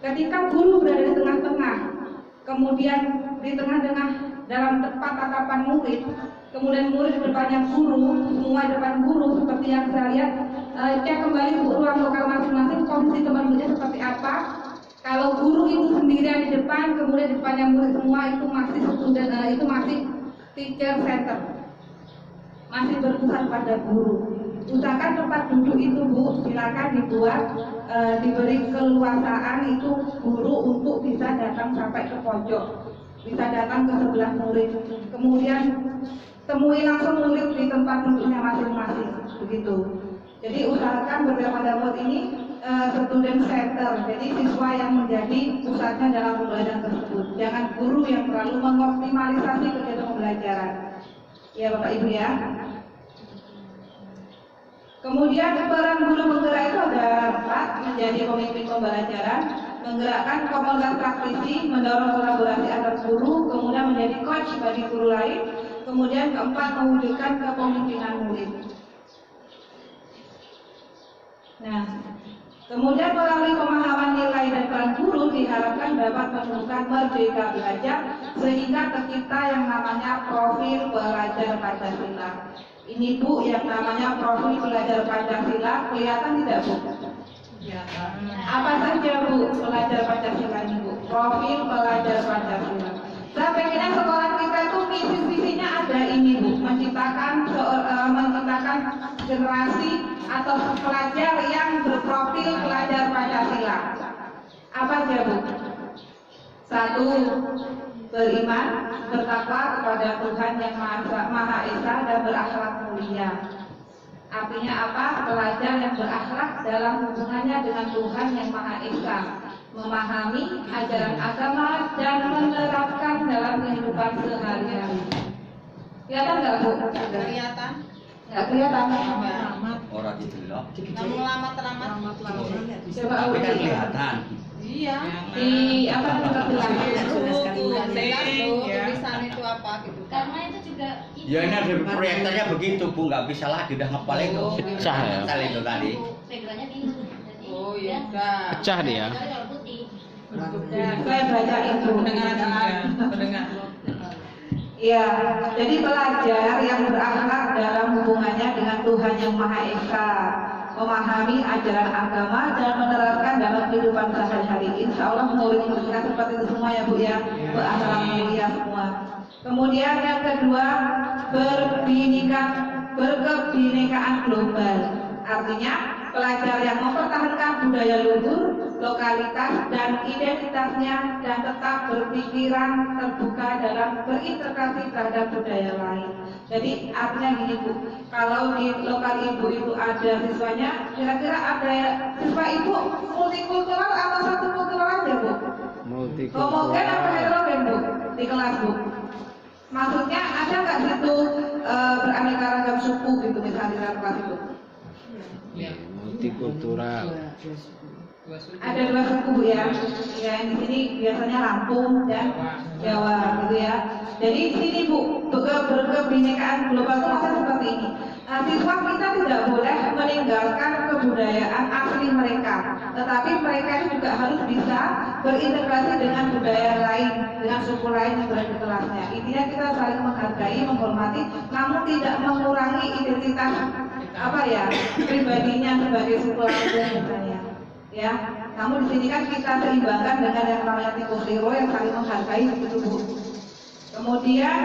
Ketika guru berada di tengah-tengah, kemudian di tengah-tengah dalam tempat tatapan murid, kemudian murid di depannya guru, semua di depan guru seperti yang saya lihat. Cek kembali ruang lokal masing-masing, kondisi teman-temannya seperti apa. Kalau guru itu sendirian di depan, kemudian di depannya murid semua, itu masih student, itu masih teacher center, masih berpusat pada guru. Usahakan tempat duduk itu Bu, silakan dibuat, diberi keluasaan itu guru untuk bisa datang sampai ke pojok. bisa datang ke sebelah murid, kemudian temui langsung murid di tempat duduknya masing-masing, begitu. Jadi usahakan beberapa dapur ini student center, jadi siswa yang menjadi pusatnya dalam pembelajaran tersebut. Jangan guru yang terlalu mengoptimalisasi kegiatan pembelajaran. Ya Bapak Ibu ya. Kemudian peran guru penggerak itu ada 4, menjadi pemimpin pembelajaran, menggerakkan komunitas praktisi, mendorong kolaborasi antar guru, kemudian menjadi coach bagi guru lain, kemudian keempat mewujudkan kepemimpinan murid. Nah, kemudian melalui pemahaman nilai dan peran guru diharapkan dapat menemukan merdeka belajar sehingga tercipta yang namanya profil pelajar Pancasila. Ini Bu, yang namanya profil pelajar Pancasila, kelihatan tidak Bu? Apa saja Bu pelajar Pancasila ini Bu? Profil pelajar Pancasila. Saya pengennya sekolah kita itu misi-misinya ada ini Bu, menciptakan generasi atau pelajar yang berprofil pelajar Pancasila. Apa aja Bu? 1. Beriman, bertakwa kepada Tuhan yang Maha Esa dan berakhlak mulia. Artinya apa? Pelajar yang berakhlak dalam hubungannya dengan Tuhan yang Maha Esa, memahami ajaran agama dan menerapkan dalam kehidupan sehari-hari. Kelihatan nggak Bu? Kelihatan. Nggak kelihatan. Orang didelok. Kamu lama-lama. Coba Tapi kan uji. kelihatan. Iya. Di apa namanya tulang? Tulisan itu apa gitu. Karena itu juga Ya ini ada proyektornya begitu Bu, nggak bisa lagi udah ngepal itu. Pecah ya? Ngepal itu tadi. backgroundnya biru. Jadi Oh iya udah. Pecah dia. kalau putih. Saya baca itu. Pendengar. Ya, jadi pelajar yang berakhlak dalam hubungannya dengan Tuhan yang Maha Esa, memahami ajaran agama dan menerapkan dalam kehidupan sehari-hari. Insya Allah murid-murid kita seperti itu semua ya Bu ya, berakhlak mulia semua. Kemudian yang kedua, berkebinekaan global. Artinya pelajar yang mempertahankan budaya luhur, lokalitas dan identitasnya dan tetap berpikiran terbuka dalam berintegrasi terhadap budaya lain. Jadi artinya gini Bu, kalau di lokal Ibu itu ada siswanya, kira-kira ada siswa Ibu multikultural atau satu kultural aja Bu? Homogen atau heterogen Bu di kelas Bu? Maksudnya ada nggak situ beraneka ragam suku gitu misalnya di dalam kelas itu? Multikultural. Ada 2 suku Bu ya. Ya di sini biasanya Lampung dan Jawa gitu ya. Jadi di sini Bu, berkebinekaan global itu maksudnya seperti ini. Nah, siswa kita tidak boleh meninggalkan kebudayaan asli mereka, tetapi mereka itu juga harus bisa berintegrasi dengan budaya lain, dengan suku lain yang berada di kelasnya. Intinya kita saling menghargai, menghormati, namun tidak mengurangi identitas pribadinya sebagai suku lain misalnya. Ya, namun di sini kan kita seimbangkan dengan yang namanya tikus hero yang saling menghargai begitu Bu. Kemudian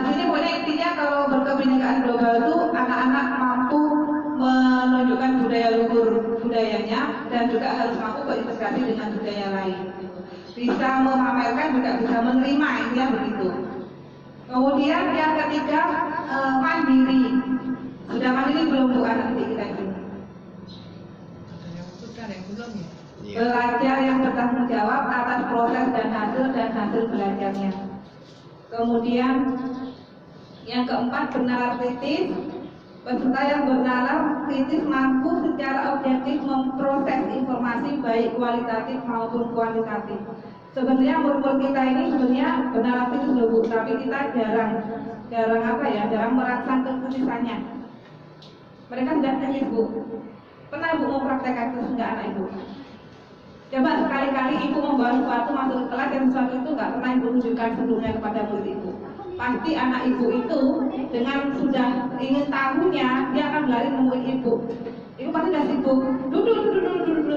di sini pokoknya intinya kalau berkebinekaan global itu anak-anak mampu menunjukkan budaya luhur budayanya dan juga harus mampu berintegrasi dengan budaya lain. Bisa memamerkan juga bisa menerima, intinya begitu. Kemudian yang ketiga mandiri. Sudah mandiri belum Bu anak didik kita ini? Belajar yang bertanggung jawab atas proses dan hasil belajarnya. Kemudian yang keempat bernalar kritis. Peserta yang bernalar kritis mampu secara objektif memproses informasi baik kualitatif maupun kuantitatif. Sebenarnya murid-murid kita ini sebenarnya bernalar kritis loh Bu, tapi kita jarang merangsang kekritisannya. Mereka sudah tanya Bu, pernah Bu mempraktekkan itu enggak anak Ibu? Coba sekali-kali Ibu membawa sesuatu masuk ke kelas dan sesuatu itu enggak pernah Ibu tunjukkan sebelumnya kepada murid Ibu. Pasti anak Ibu itu dengan sudah ingin tahunya, dia akan lari menemui Ibu. Ibu pasti sudah sibuk, duduk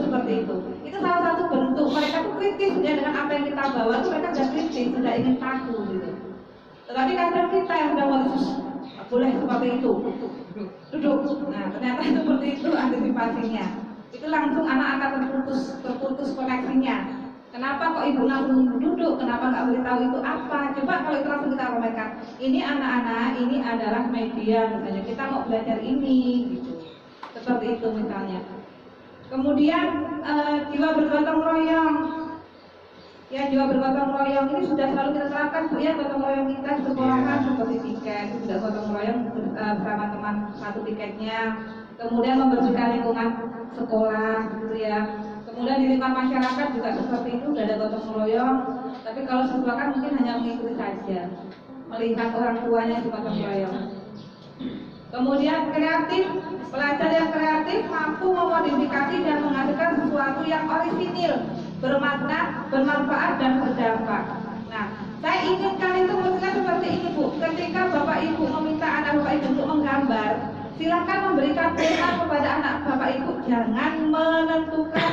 seperti itu. Itu salah satu bentuk mereka tuh kritis ya, dengan apa yang kita bawa itu mereka sudah kritis, sudah ingin tahu gitu. Tetapi kadang kita yang sudah boleh seperti itu, duduk. Nah ternyata itu seperti itu antisipasinya. Itu langsung anak akan terputus koneksinya. Kenapa kok ibu langsung duduk? Kenapa nggak beritahu itu apa? Coba kalau itu langsung kita sampaikan. Ini anak-anak, ini adalah media misalnya. Kita mau belajar ini, gitu. Seperti itu misalnya. Kemudian jiwa bergotong royong. Ya, jiwa bergotong royong ini sudah selalu kita terapkan, Bu, ya, gotong royong kita di sekolahan seperti tiket, sudah gotong royong bersama teman satu tiketnya. Kemudian membersihkan lingkungan sekolah, gitu ya. Kemudian di lingkungan masyarakat juga seperti itu, sudah ada gotong royong. Tapi kalau siswa kan mungkin hanya mengikuti saja, melihat orang tuanya di gotong royong. Kemudian kreatif, pelajar yang kreatif mampu memodifikasi dan menghasilkan sesuatu yang orisinil, bermakna, bermanfaat dan berdampak. Nah, saya inginkan itu mestinya seperti ini, Bu. Ketika Bapak Ibu meminta anak Bapak Ibu untuk menggambar, silakan memberikan pesan kepada anak Bapak Ibu, jangan menentukan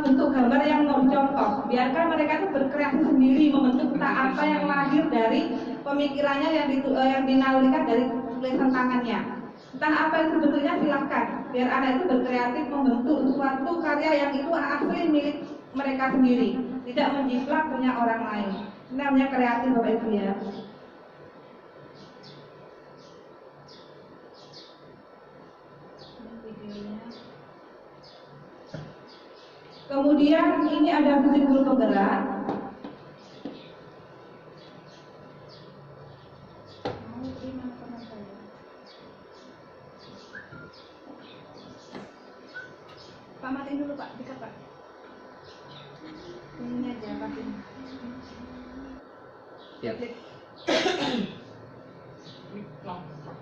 bentuk gambar yang mau dicontoh. Biarkan mereka itu berkreasi sendiri, membentuk entah apa yang lahir dari pemikirannya yang dinalurikan dari tulisan tangannya. Entah apa itu bentuknya, silakan. Biar anak itu berkreatif membentuk suatu karya yang itu asli milik mereka sendiri, tidak menjiplak punya orang lain. Ini namanya kreatif, Bapak Ibu, ya. Kemudian ini ada fisik guru penggerak. Pak, matiin dulu Pak, dekat Pak. Ini aja, matiin. Ya.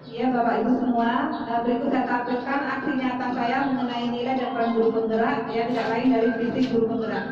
Iya Bapak Ibu semua, berikut saya tampilkan aksi nyata saya mengenai nilai dan peran guru penggerak, ya, tidak lain dari fisik guru penggerak.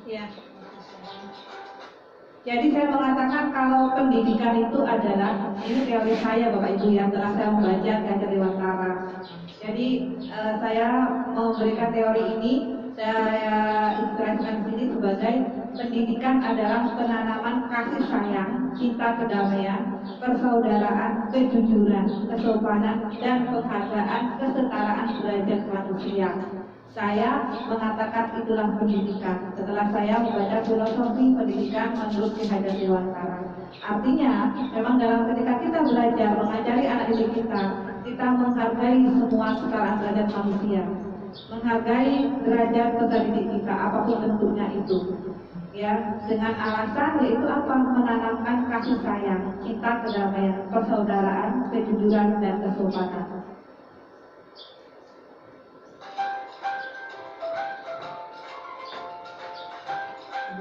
Ya. Jadi saya mengatakan kalau pendidikan itu adalah, ini teori saya Bapak Ibu yang telah saya membaca Ganjar Dewantara. Jadi saya memberikan teori ini, saya ilustrasikan di sini sebagai pendidikan adalah penanaman kasih sayang, cinta kedamaian, persaudaraan, kejujuran, kesopanan, dan penghargaan kesetaraan derajat manusia. Saya mengatakan itulah pendidikan setelah saya membaca filosofi pendidikan menurut Ki Hajar Dewantara. Artinya, memang dalam ketika kita belajar mengajari anak didik kita menghargai semua kesetaraan derajat manusia, menghargai derajat peserta didik kita apapun bentuknya itu. Ya, dengan alasan yaitu apa? Menanamkan kasih sayang, cinta kedamaian, persaudaraan, kejujuran, dan kesopanan.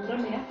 Buram ya.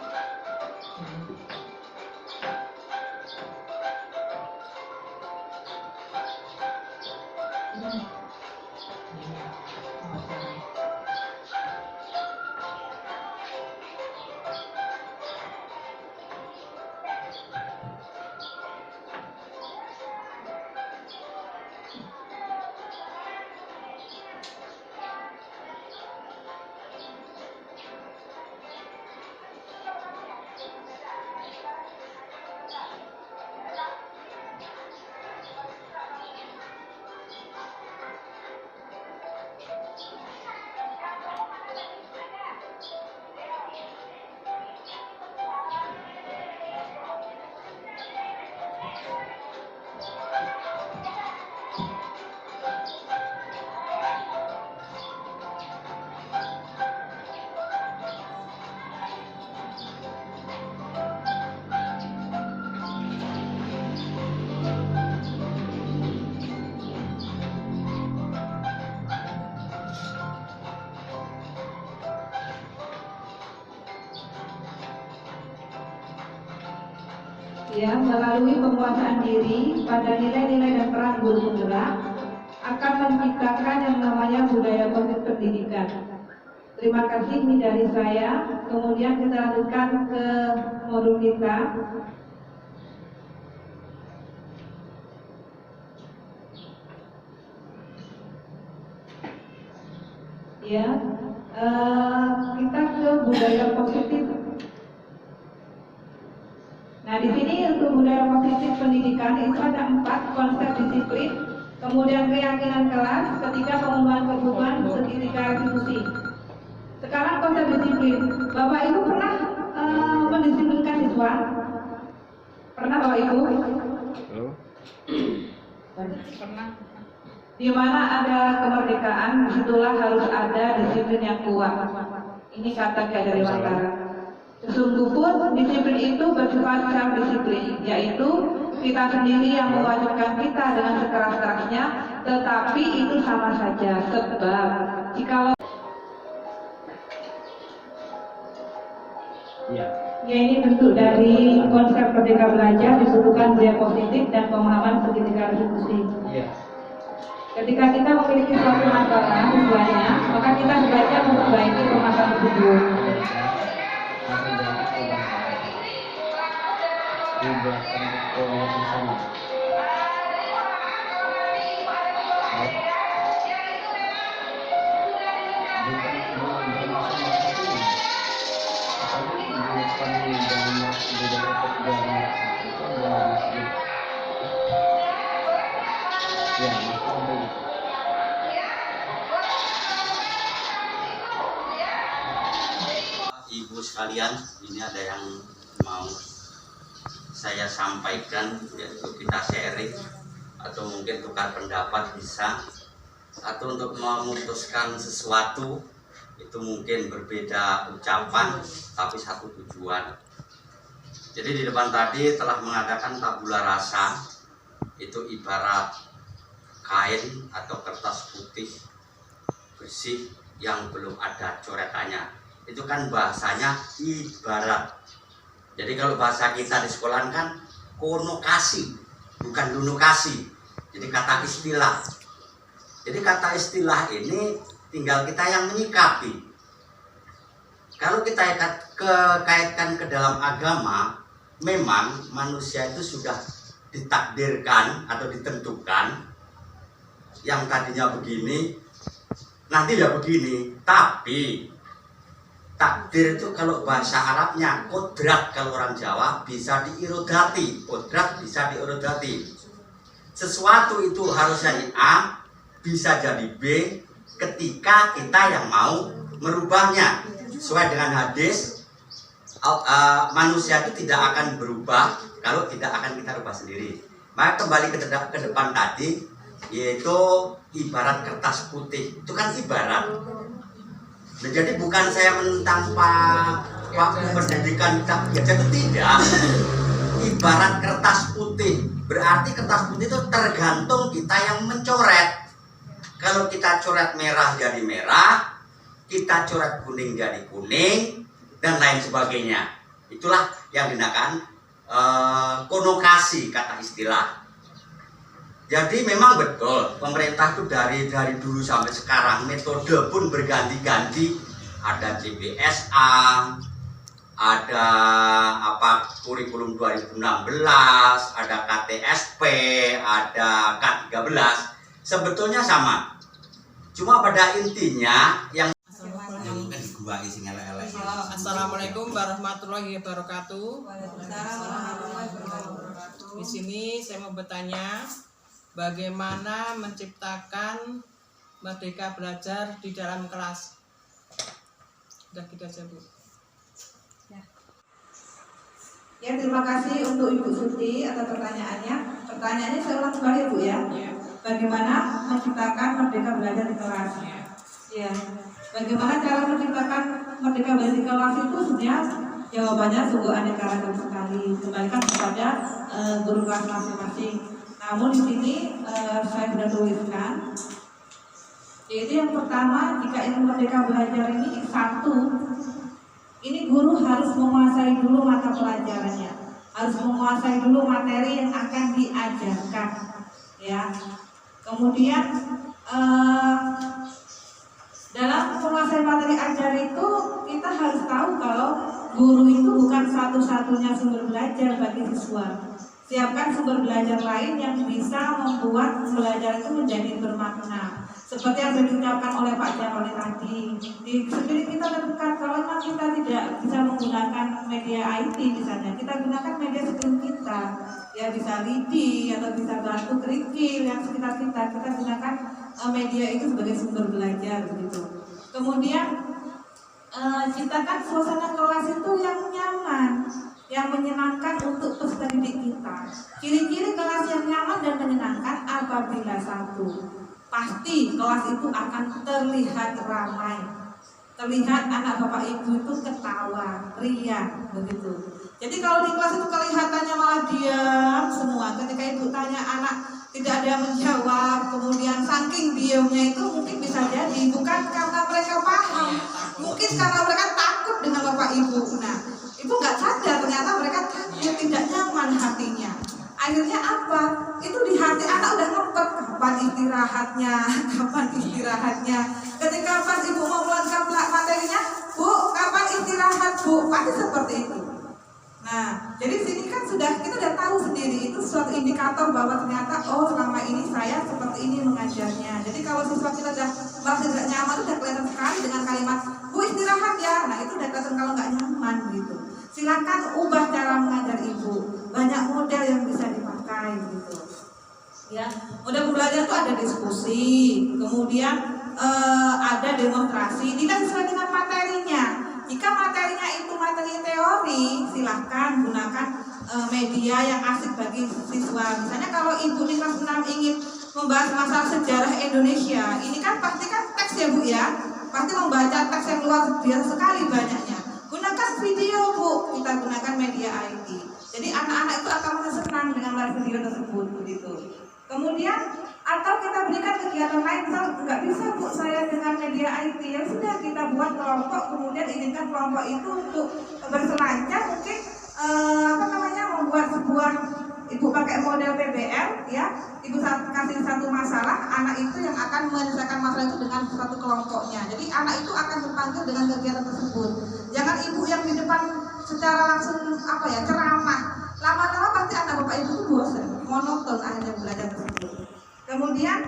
ya, melalui penguasaan diri pada nilai-nilai dan peran guru penggerak akan menciptakan yang namanya budaya positif pendidikan. Terima kasih, ini dari saya. Kemudian kita lanjutkan ke modul kita. Ya, kita ke budaya positif. Nah, di sini untuk budaya positif pendidikan itu ada 4 konsep disiplin, kemudian keyakinan kelas, ketika pemenuhan kebutuhan, seketika retribusi. Sekarang konsep disiplin. Bapak Ibu pernah mendisiplinkan siswa? Pernah Bapak Ibu? Pernah. Di mana ada kemerdekaan, itulah harus ada disiplin yang kuat. Ini kata Kiai dari Mataram. Sesungguhnya disiplin itu bersifat self disiplin, yaitu kita sendiri yang mewajibkan kita dengan sekeras-kerasnya, tetapi itu sama saja. Sebab jikalau ya, ini bentuk dari konsep Merdeka Belajar dibutuhkan budaya positif dan pemahaman segitiga retribusi. Ketika kita memiliki suatu masalah siswanya, maka kita sebaiknya memperbaiki permasalahan tersebut. Ibu sekalian, ini ada yang mau saya sampaikan, yaitu kita sharing atau mungkin tukar pendapat bisa, atau untuk memutuskan sesuatu itu mungkin berbeda ucapan tapi satu tujuan. Jadi di depan tadi telah mengatakan tabula rasa itu ibarat kain atau kertas putih bersih yang belum ada coretannya. Itu kan bahasanya ibarat. Jadi kalau bahasa kita di sekolah kan konokasi, bukan lunokasi. Jadi kata istilah. Jadi kata istilah ini tinggal kita yang menyikapi. Kalau kita kaitkan ke dalam agama, memang manusia itu sudah ditakdirkan atau ditentukan yang tadinya begini, nanti ya begini. Tapi takdir itu kalau bahasa Arabnya kodrat, kalau orang Jawa bisa diirodati. Kodrat bisa diirodati. Sesuatu itu harus jadi A, bisa jadi B ketika kita yang mau merubahnya. Sesuai dengan hadis, manusia itu tidak akan berubah kalau tidak akan kita rubah sendiri. Maka kembali ke depan tadi, yaitu ibarat kertas putih. Itu kan ibarat. Nah, jadi bukan saya menentang Pak pendidikan biasa, itu tidak. Ibarat kertas putih, berarti kertas putih itu tergantung kita yang mencoret. Kalau kita coret merah jadi merah, kita coret kuning jadi kuning, dan lain sebagainya. Itulah yang dinamakan konokasi kata istilah. Jadi memang betul pemerintah itu dari dulu sampai sekarang metode pun berganti-ganti. Ada CBSA, ada kurikulum 2016, ada KTSP, ada K13. Sebetulnya sama. Cuma pada intinya yang Assalamualaikum warahmatullahi wabarakatuh. Di sini saya mau bertanya, bagaimana menciptakan Merdeka Belajar di dalam kelas? Sudah kita sebut. Ya, terima kasih untuk Ibu Suti atas pertanyaannya. Pertanyaannya saya ulang kembali Bu ya. Bagaimana menciptakan Merdeka Belajar di kelas? Ya. Bagaimana cara menciptakan Merdeka Belajar di kelas itu sebenarnya jawabannya sungguh aneka ragam sekali. Kembalikan kepada guru kelas masing-masing. Namun di sini saya sudah tuliskan, yaitu yang pertama, jika ilmu Merdeka Belajar ini satu, ini guru harus menguasai dulu mata pelajarannya. harus menguasai dulu materi yang akan diajarkan, ya. Kemudian dalam menguasai materi ajar itu kita harus tahu kalau guru itu bukan satu-satunya sumber belajar bagi siswa. Siapkan sumber belajar lain yang bisa membuat belajar itu menjadi bermakna. Seperti yang sudah diucapkan oleh Pak Jaroni tadi, di sekeliling kita terdekat, kalau memang kita tidak bisa menggunakan media IT misalnya, kita gunakan media sekeliling kita, ya bisa LIDI atau bisa bantu kerikil yang sekitar kita gunakan media itu sebagai sumber belajar begitu. Kemudian ciptakan suasana kelas itu yang nyaman, yang menyenangkan untuk peserta didik kita. Ciri-ciri kelas yang nyaman dan menyenangkan apabila satu, pasti kelas itu akan terlihat ramai, terlihat anak bapak ibu itu ketawa, riang begitu. Jadi kalau di kelas itu kelihatannya malah diam semua, ketika ibu tanya anak tidak ada yang menjawab, kemudian saking diamnya itu mungkin bisa jadi bukan karena mereka paham, mungkin karena mereka takut dengan bapak ibu. Nah, ibu nggak sadar ternyata mereka takut, tidak nyaman hatinya. Akhirnya apa? Itu di hati anak udah ngempet, kapan istirahatnya. Ketika pas ibu mau melanjutkan materinya, Bu, kapan istirahat Bu? Pasti seperti itu. Nah, jadi sini kan kita udah tahu sendiri, itu suatu indikator bahwa ternyata selama ini saya seperti ini mengajarnya. Jadi kalau siswa kita udah merasa tidak nyaman, itu udah kelihatan sekali dengan kalimat Bu istirahat ya. Nah, itu udah kelihatan kalau nggak nyaman gitu. Silakan ubah cara mengajar ibu, banyak model yang bisa dipakai gitu. Ya, model pembelajaran itu ada diskusi, kemudian ada demonstrasi, tidak sesuai dengan materinya. Jika materinya itu materi teori, silahkan gunakan media yang asik bagi siswa. Misalnya kalau ibu di kelas 6 ingin membahas masalah sejarah Indonesia, ini kan pasti kan teks ya Bu ya, pasti membaca teks yang luar biasa sekali banyaknya. Gunakan video Bu, kita gunakan media IT. Jadi anak-anak itu akan merasa senang dengan melihat video tersebut begitu. Kemudian atau kita berikan kegiatan lain, misal nggak bisa Bu saya dengan media IT, ya sudah kita buat kelompok, kemudian izinkan kelompok itu untuk berselancar, mungkin membuat sebuah, ibu pakai model PBL ya, ibu kasih satu masalah, anak itu yang akan menyelesaikan masalah itu dengan satu kelompoknya. Jadi anak itu akan terpanggil dengan kegiatan tersebut. Jangan ibu yang di depan secara langsung ceramah. Lama-lama pasti anak bapak ibu itu bosan, monoton akhirnya belajar tersebut. Kemudian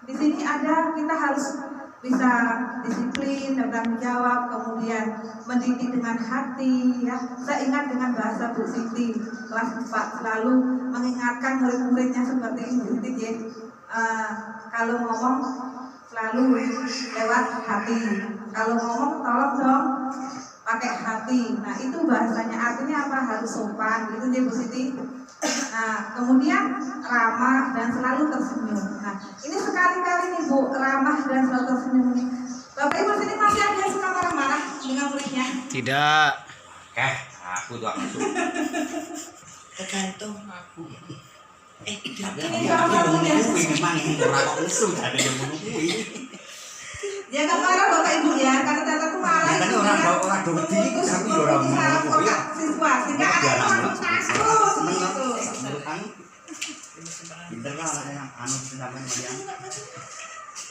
di sini kita harus bisa disiplin dan bertanggung jawab, kemudian mendidik dengan hati ya. Saya ingat dengan bahasa Bu Siti kelas 4 selalu mengingatkan murid-muridnya seperti ini, Bu Siti ya. Kalau ngomong selalu lewat hati, kalau ngomong tolong dong pakai hati. Nah itu bahasanya, artinya apa? Harus sopan gitu ya Bu Siti. Nah kemudian ramah dan selalu tersenyum. Nah ini sekali-kali nih Bu, ramah dan selalu tersenyum nih. Bapak Ibu sini masih ada yang suka marah-marah dengan muridnya? Tidak. Aku tuh aku. Tergantung aku. Ini salah satunya. Memang orang usul ada yang menunggu. Jangan marah Bapak Ibu ya, karena ternyata itu malah itu memutus otak siswa sehingga anak itu langsung takut gitu.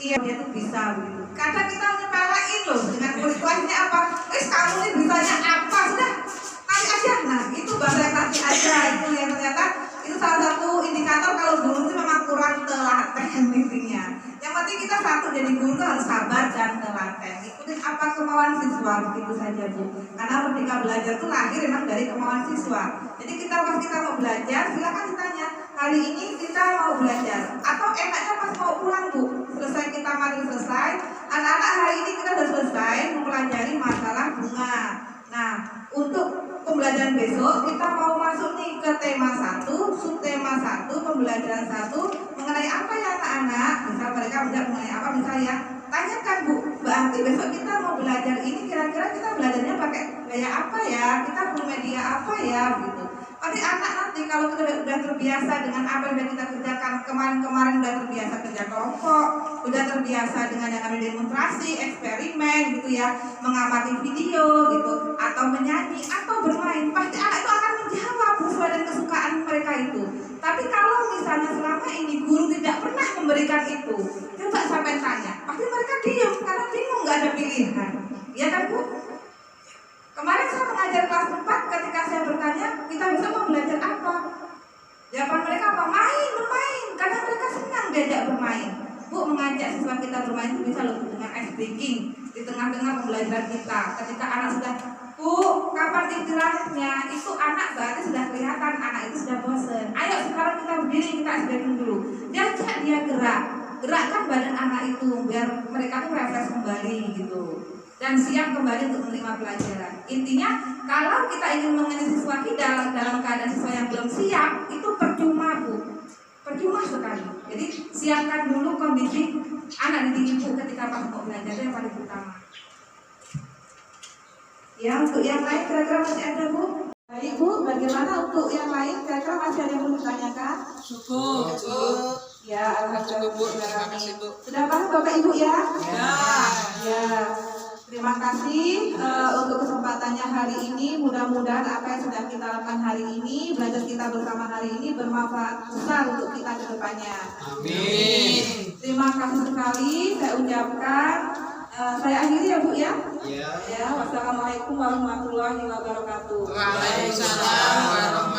Iya dia tuh bisa begitu. Kadang kita nyepelein loh dengan kualitasnya apa? Kamu ini bisanya apa? Sudah nanti aja. Nah itu bahasa yang nanti aja itu yang ternyata itu salah satu indikator kalau guru itu memang kurang telaten intinya. Yang penting kita satu jadi guru itu harus sabar dan telaten. Ikutin apa kemauan siswa begitu saja Bu. Karena ketika belajar itu lahir memang dari kemauan siswa. Jadi pas kita mau belajar silakan ditanya, hari ini kita mau belajar atau enaknya pas mau pulang Bu. Selesai kita mari selesai. Anak-anak hari ini kita sudah selesai mempelajari masalah bunga. Nah untuk pembelajaran besok kita mau masuk nih ke tema 1, subtema 1, pembelajaran 1 mengenai apa ya anak-anak. Misal mereka belajar mengenai apa, misalnya tanyakan Bu, berarti besok kita mau belajar ini kira-kira kita belajarnya pakai gaya apa ya, kita perlu media apa ya gitu. Pas Nanti anak kalau sudah terbiasa dengan apa yang kita kerjakan kemarin udah terbiasa kerja kelompok, udah terbiasa dengan yang namanya demonstrasi, eksperimen gitu ya, mengamati video gitu, atau menyanyi atau bermain, pasti anak itu akan menjawab sesuai dengan kesukaan mereka itu. Tapi kalau misalnya selama ini guru tidak pernah memberikan itu, coba sampai tanya, pasti mereka diam karena bingung, nggak ada pilihan. Ya kan Bu? Kemarin saya mengajar kelas 4, ketika saya bertanya, kita bisa mau belajar apa? Jawaban mereka apa? Bermain, karena mereka senang diajak bermain. Bu, mengajak siswa kita bermain itu bisa loh dengan ice breaking di tengah-tengah pembelajaran kita. Ketika anak sudah, Bu, kapan istirahatnya? Itu anak berarti sudah kelihatan anak itu sudah bosan. Ayo sekarang kita berdiri, kita ice breaking dulu. Diajak dia gerakkan badan anak itu biar mereka tuh refresh kembali gitu. Dan siap kembali untuk menerima pelajaran. Intinya, kalau kita ingin mengajar siswa kita dalam keadaan siswa yang belum siap, itu percuma Bu, percuma sekali. Jadi siapkan dulu kondisi anak didik Ibu ketika pas mau belajar, itu yang paling utama. Ya, untuk yang lain kira-kira masih ada Bu? Baik Bu, bagaimana untuk yang lain? Kira-kira masih ada yang belum ditanyakan? Cukup. Ya, alhamdulillah Bu. Terima kasih Bu. Sudah paham Bapak Ibu ya? Ya. Terima kasih untuk kesempatannya hari ini. Mudah-mudahan apa yang sudah kita lakukan hari ini, belajar kita bersama hari ini bermanfaat besar untuk kita ke depannya. Amin. Terima kasih sekali saya ucapkan. Saya akhiri ya Bu ya. Ya. Ya, wassalamualaikum warahmatullahi wabarakatuh. Waalaikumsalam warahmatullahi